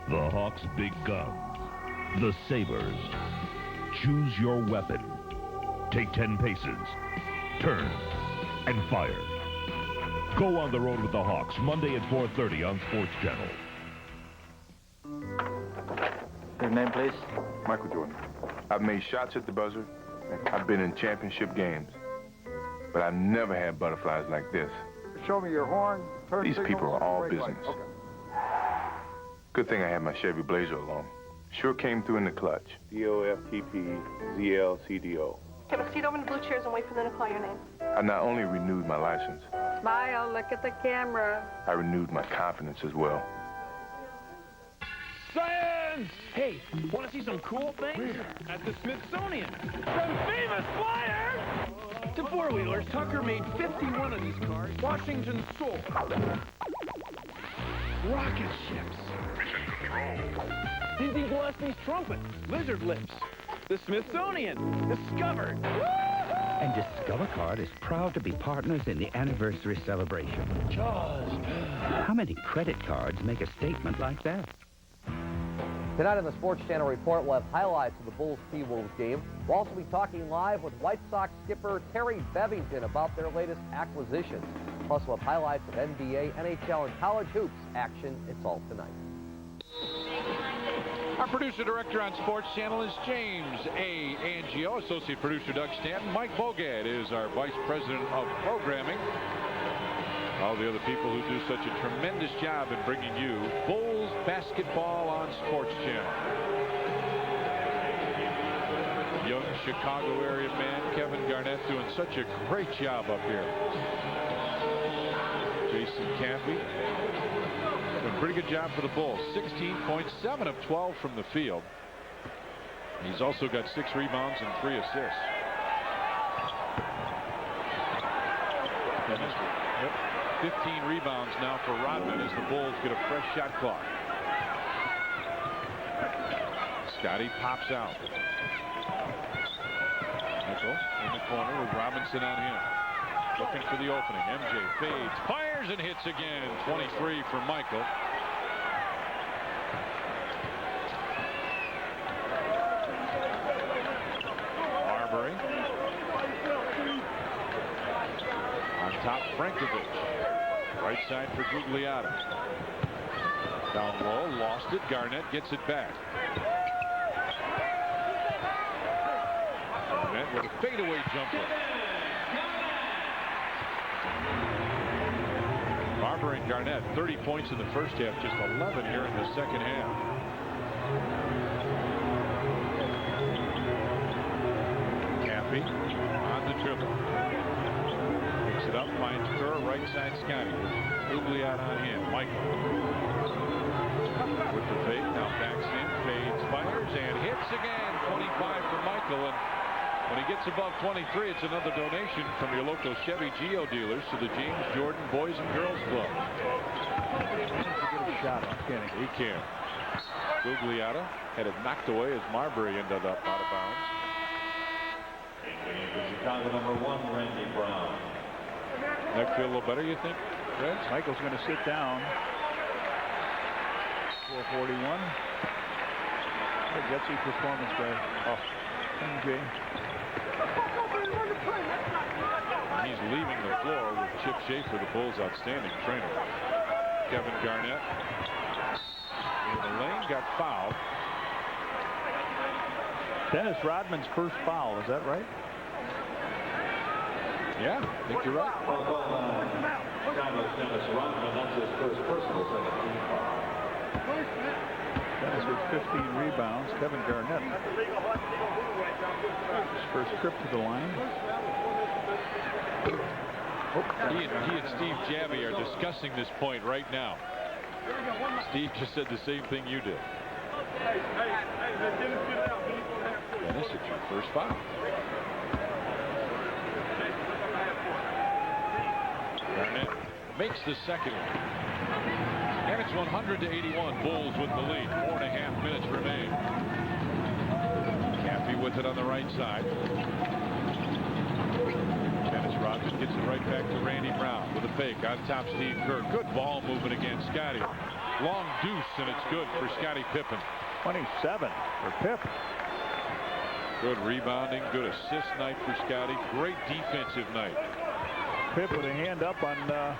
The Hawks' big guns. The Sabres. Choose your weapon. Take 10 paces. Turn and fire. Go on the road with the Hawks Monday at 4:30 on Sports Channel. Your name, please? Michael Jordan. I've made shots at the buzzer. I've been in championship games. But I've never had butterflies like this. Show me your horn. These people are all business. Okay. Good thing I had my Chevy Blazer along. Sure came through in the clutch. DOFTP-ZLCDO. Have a seat over in the blue chairs and wait for them to call your name. I not only renewed my license, Smile, look at the camera. I renewed my confidence as well. Science! Hey, want to see some cool things? Where? At the Smithsonian. Some famous flyers! To four-wheelers, Tucker made 51 of these cars. Washington sold. Rocket ships. Mission control. Disney Gillespie's trumpet. Lizard lips. The Smithsonian. Discovered. And Discover Card is proud to be partners in the anniversary celebration. Jaws. How many credit cards make a statement like that? Tonight on the Sports Channel Report, we'll have highlights of the Bulls T-Wolves game. We'll also be talking live with White Sox skipper Terry Bevington about their latest acquisitions. Plus, we'll have highlights of NBA, NHL, and college hoops action. It's all tonight. Our producer-director on Sports Channel is James A. Angio. Associate producer Doug Stanton. Mike Bogat is our vice president of programming. All the other people who do such a tremendous job in bringing you Bulls basketball on Sports Channel. Young Chicago area man Kevin Garnett doing such a great job up here. Jason Caffey doing a pretty good job for the Bulls. 16.7 of 12 from the field. He's also got 6 rebounds and 3 assists. Yep. 15 rebounds now for Rodman as the Bulls get a fresh shot clock. Scotty pops out. Nickel in the corner with Robinson on him. Looking for the opening. MJ fades, fires, and hits again. 23 for Michael. Marbury. On top, Frankovic. Right side for Gugliotta. Down low, lost it. Garnett gets it back. Garnett with a fadeaway jumper. Marbury and Garnett, 30 points in the first half, just 11 here in the second half. Caffey on the dribble. Picks it up, finds Kerr, right side Scotty. Gugliotta on him. Michael. With the fake, now backs in, fades, fires, and hits again. 25 for Michael. And when he gets above 23, it's another donation from your local Chevy Geo dealers to the James Jordan Boys and Girls Club. Get a shot off, can he? He can. Gugliotta had it knocked away as Marbury ended up out of bounds. Chicago #1, Randy Brown. That feel a little better, you think, Reg? Michael's going to sit down. 441. A gutsy performance by MJ. He's leaving the floor with Chip Schaefer, the Bulls' outstanding trainer. Kevin Garnett in the lane, got fouled. Dennis Rodman's first foul, is that right? Yeah, I think you're right. Dennis Rodman, that's his first personal second. Dennis with 15 rebounds. Kevin Garnett, his first trip to the line. He and Steve Javy are discussing this point right now. Steve just said the same thing you did. Dennis, it's your first foul. Garnett makes the second one. And it's 100-81. Bulls with the lead. 4.5 minutes remain. Cappy with it on the right side. Dennis Rodman gets it right back to Randy Brown with a fake on top Steve Kerr. Good ball movement against Scotty. Long deuce, and it's good for Scottie Pippen. 27 for Pip. Good rebounding, good assist night for Scotty. Great defensive night. Pip with a hand up on the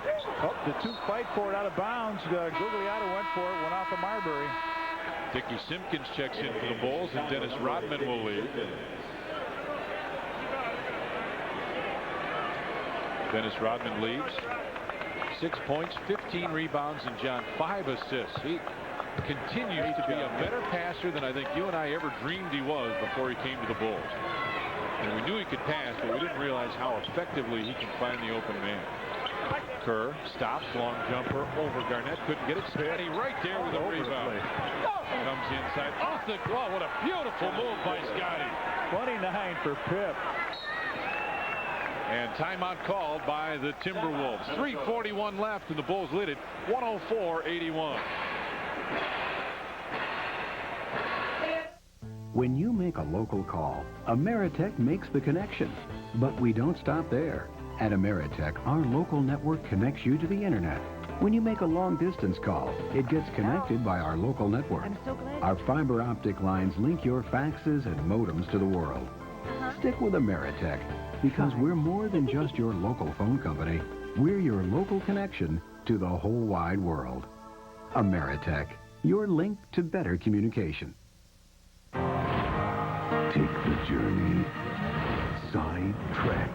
two fight for it out of bounds. Gugliotta went for it, went off of Marbury. Dickie Simpkins checks in for the Bulls, and Dennis Rodman will lead. Dennis Rodman leads. 6 points, 15 rebounds, and John 5 assists. He continues to be a better passer than I think you and I ever dreamed he was before he came to the Bulls. And we knew he could pass, but we didn't realize how effectively he can find the open man. Kerr stops, long jumper over Garnett, couldn't get it. Scotty right there with a rebound. Comes inside off the glove. What a beautiful move by Scotty. 29 for Pip. And timeout called by the Timberwolves. 3:41 left, and the Bulls lead it 104-81. When you make a local call, Ameritech makes the connection. But we don't stop there. At Ameritech, our local network connects you to the internet. When you make a long-distance call, it gets connected by our local network. Our fiber optic lines link your faxes and modems to the world. Stick with Ameritech, because we're more than just your local phone company. We're your local connection to the whole wide world. Ameritech, your link to better communication. Take the journey. Side Trek.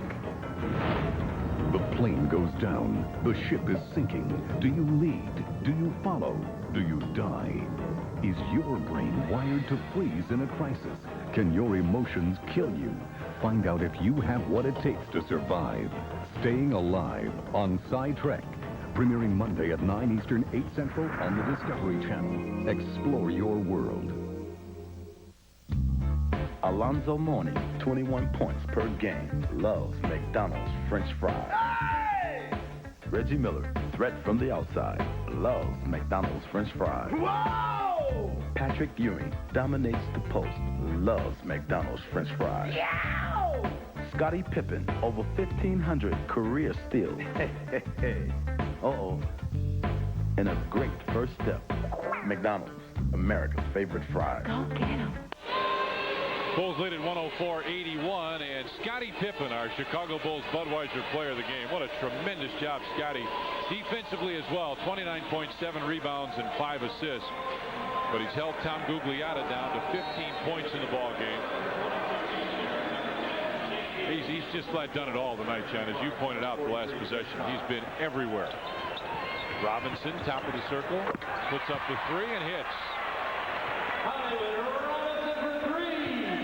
The plane goes down. The ship is sinking. Do you lead? Do you follow? Do you die? Is your brain wired to freeze in a crisis? Can your emotions kill you? Find out if you have what it takes to survive. Staying Alive on Side Trek. Premiering Monday at 9 Eastern, 8 Central on the Discovery Channel. Explore your world. Alonzo Mourning, 21 points per game, loves McDonald's French fries. Hey! Reggie Miller, threat from the outside, loves McDonald's French fries. Whoa! Patrick Ewing dominates the post, loves McDonald's French fries. Yow! Scottie Pippen, over 1,500 career steals. Uh-oh. And a great first step. McDonald's, America's favorite fries. Go get 'em. Bulls lead at 104-81, and Scottie Pippen, our Chicago Bulls Budweiser player of the game. What a tremendous job, Scottie. Defensively as well, 29.7 rebounds and 5 assists. But he's held Tom Gugliotta down to 15 points in the ball game. He's just flat done it all tonight, John. As you pointed out, the last possession, he's been everywhere. Robinson, top of the circle, puts up the three and hits.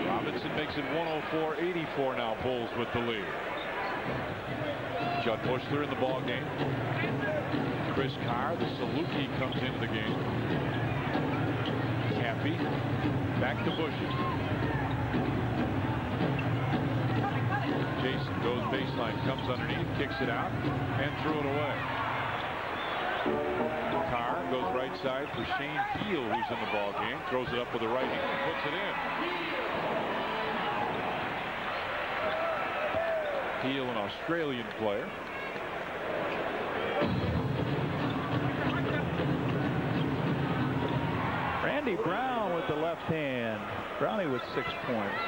Robinson makes it 104-84 now. Bulls with the lead. Judd Bushler in the ball game. Chris Carr, the Saluki, comes into the game. Cappy back to Bushy. Jason goes baseline, comes underneath, kicks it out, and threw it away. Carr goes right side for Shane Peel, who's in the ball game. Throws it up with the right hand and puts it in. Peel, an Australian player. Randy Brown with the left hand. Brownie with 6 points.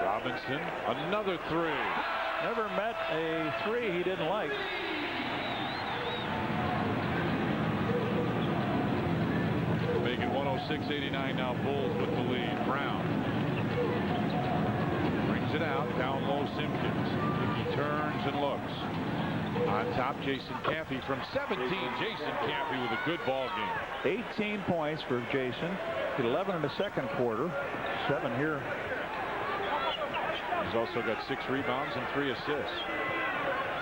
Robinson, another three. Never met a three he didn't like. Make it 106-89 now. Bulls with the lead. Brown Brings it out. Down low, Simpkins. He turns and looks. On top, Jason Caffey from 17. Jason Caffey with a good ball game. 18 points for Jason. 11 in the second quarter. 7 here. He's also got 6 rebounds and 3 assists.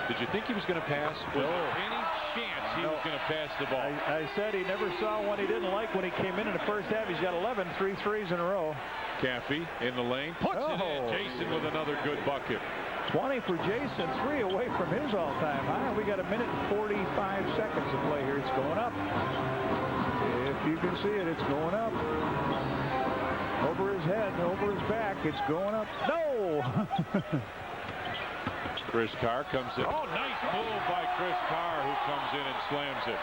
Did you think he was going to pass? Was there any chance he was going to pass the ball? I said he never saw one he didn't like when he came in the first half. He's got 11 3-3s in a row. Caffey in the lane. Puts it in. Jason with another good bucket. 20 for Jason. 3 away from his all-time high. We got 1:45 seconds to play here. It's going up. If you can see it, it's going up. Over his head, over his back, it's going up. No! Chris Carr comes in. Oh, nice move by Chris Carr, who comes in and slams it.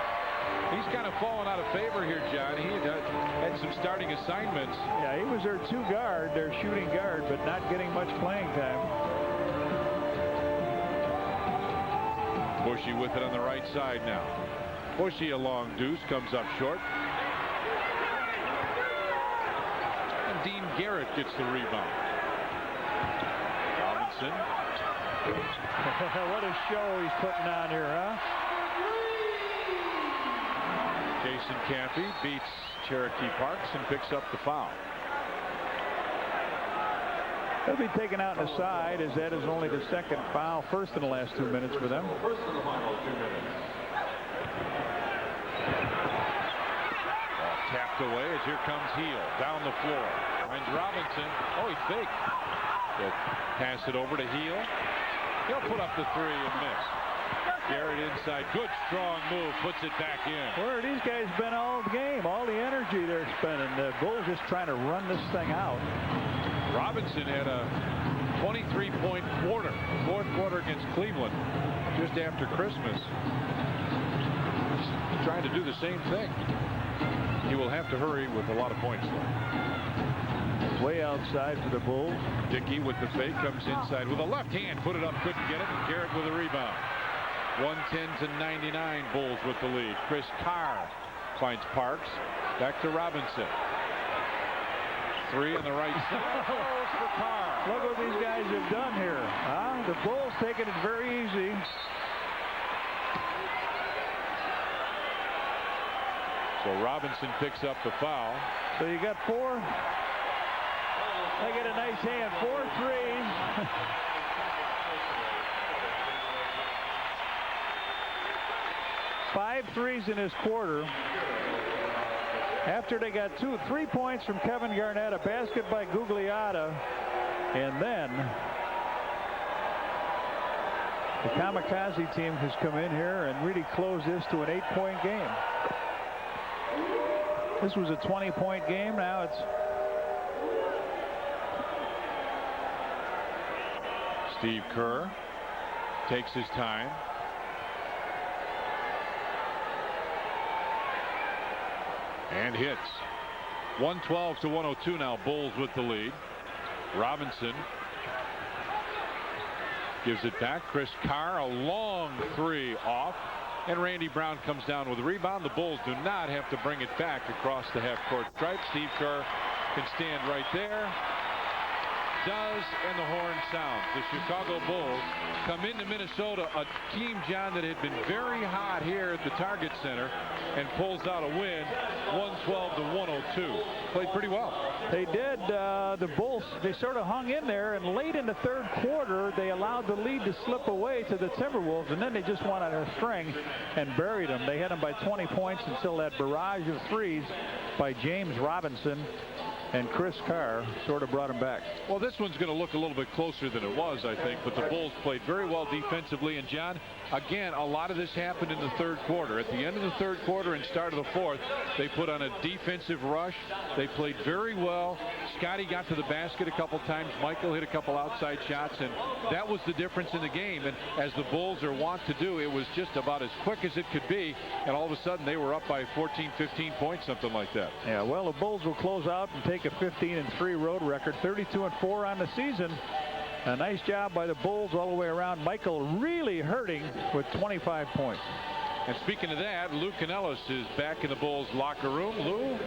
He's kind of fallen out of favor here, John. He had some starting assignments. Yeah, he was their 2 guard, their shooting guard, but not getting much playing time. Bushy with it on the right side now. Bushy a long deuce, comes up short. And Dean Garrett gets the rebound. Robinson. What a show he's putting on here, huh? Jason Caffey beats Cherokee Parks and picks up the foul. He'll be taken out in the side, as that is only the second foul, first in the last 2 minutes for them. First in the final 2 minutes. Ball tapped away as here comes Heel down the floor. Finds Robinson. Oh, he faked. They'll pass it over to Heel. He'll put up the 3 and miss. Garrett inside. Good, strong move. Puts it back in. Where are these guys been all game? All the energy they're spending. The Bulls just trying to run this thing out. Robinson had a 23-point quarter. Fourth quarter against Cleveland just after Christmas. He's trying to do the same thing. He will have to hurry with a lot of points left. Way outside for the Bulls. Dickey with the fake comes inside with a left hand. Put it up, couldn't get it. And Garrett with a rebound. 110-99 Bulls with the lead. Chris Carr finds Parks. Back to Robinson. 3 on the right side. For Carr. Look what these guys have done here. Huh? The Bulls taking it very easy. So Robinson picks up the foul. So you got 4. They get a nice hand. 4 threes. 5 threes in this quarter. After they got 3 points from Kevin Garnett, a basket by Gugliotta, and then the Kamikaze team has come in here and really closed this to an 8-point game. This was a 20-point game. Now it's Steve Kerr takes his time. And hits. 112-102 now. Bulls with the lead. Robinson gives it back. Chris Carr, a long 3 off. And Randy Brown comes down with a rebound. The Bulls do not have to bring it back across the half-court stripe. Steve Kerr can stand right there. Does, and the horn sounds. The Chicago Bulls come into Minnesota, a team, John, that had been very hot here at the Target Center, and pulls out a win, 112-102. Played pretty well. They did. The Bulls, they sort of hung in there, and late in the third quarter, they allowed the lead to slip away to the Timberwolves, and then they just went on a string and buried them. They had them by 20 points until that barrage of threes by James Robinson and Chris Carr sort of brought him back. Well, this one's going to look a little bit closer than it was, I think, but the Bulls played very well defensively. And, John, again, a lot of this happened in the third quarter. At the end of the third quarter and start of the fourth, they put on a defensive rush. They played very well. Scotty got to the basket a couple times. Michael hit a couple outside shots, and that was the difference in the game. And as the Bulls are wont to do, it was just about as quick as it could be, and all of a sudden they were up by 14, 15 points, something like that. Yeah, well, the Bulls will close out and take a 15-3 road record, 32-4 on the season. A nice job by the Bulls all the way around. Michael really hurting with 25 points. And speaking of that, Lou Canellis is back in the Bulls locker room. Lou,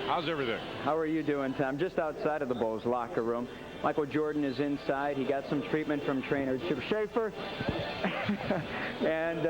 how's everything? How are you doing, Tom? Just outside of the Bulls locker room. Michael Jordan is inside. He got some treatment from trainer Chip Schaefer. And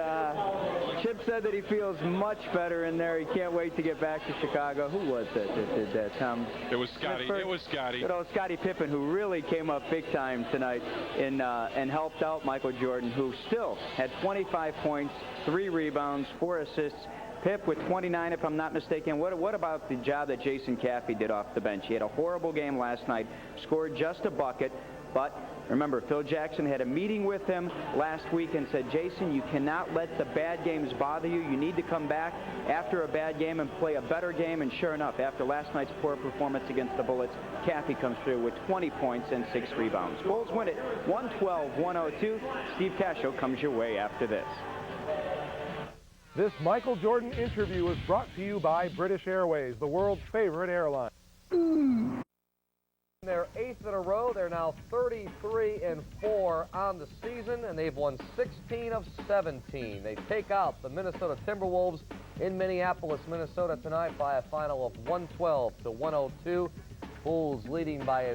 Chip said that he feels much better in there. He can't wait to get back to Chicago. Who was that did that, Tom? It was Scotty. It was Scotty. Good old Scottie Pippen, who really came up big time tonight and helped out Michael Jordan, who still had 25 points, 3 rebounds, 4 assists. Pip with 29, if I'm not mistaken. What about the job that Jason Caffey did off the bench? He had a horrible game last night, scored just a bucket, but remember, Phil Jackson had a meeting with him last week and said, Jason, you cannot let the bad games bother you. You need to come back after a bad game and play a better game. And sure enough, after last night's poor performance against the Bullets, Caffey comes through with 20 points and 6 rebounds. Bulls win it 112-102. Steve Cascio comes your way after this. This Michael Jordan interview is brought to you by British Airways, the world's favorite airline. Their 8th in a row. They're now 33-4 on the season, and they've won 16 of 17. They take out the Minnesota Timberwolves in Minneapolis, Minnesota tonight by a final of 112-102. Bulls leading by as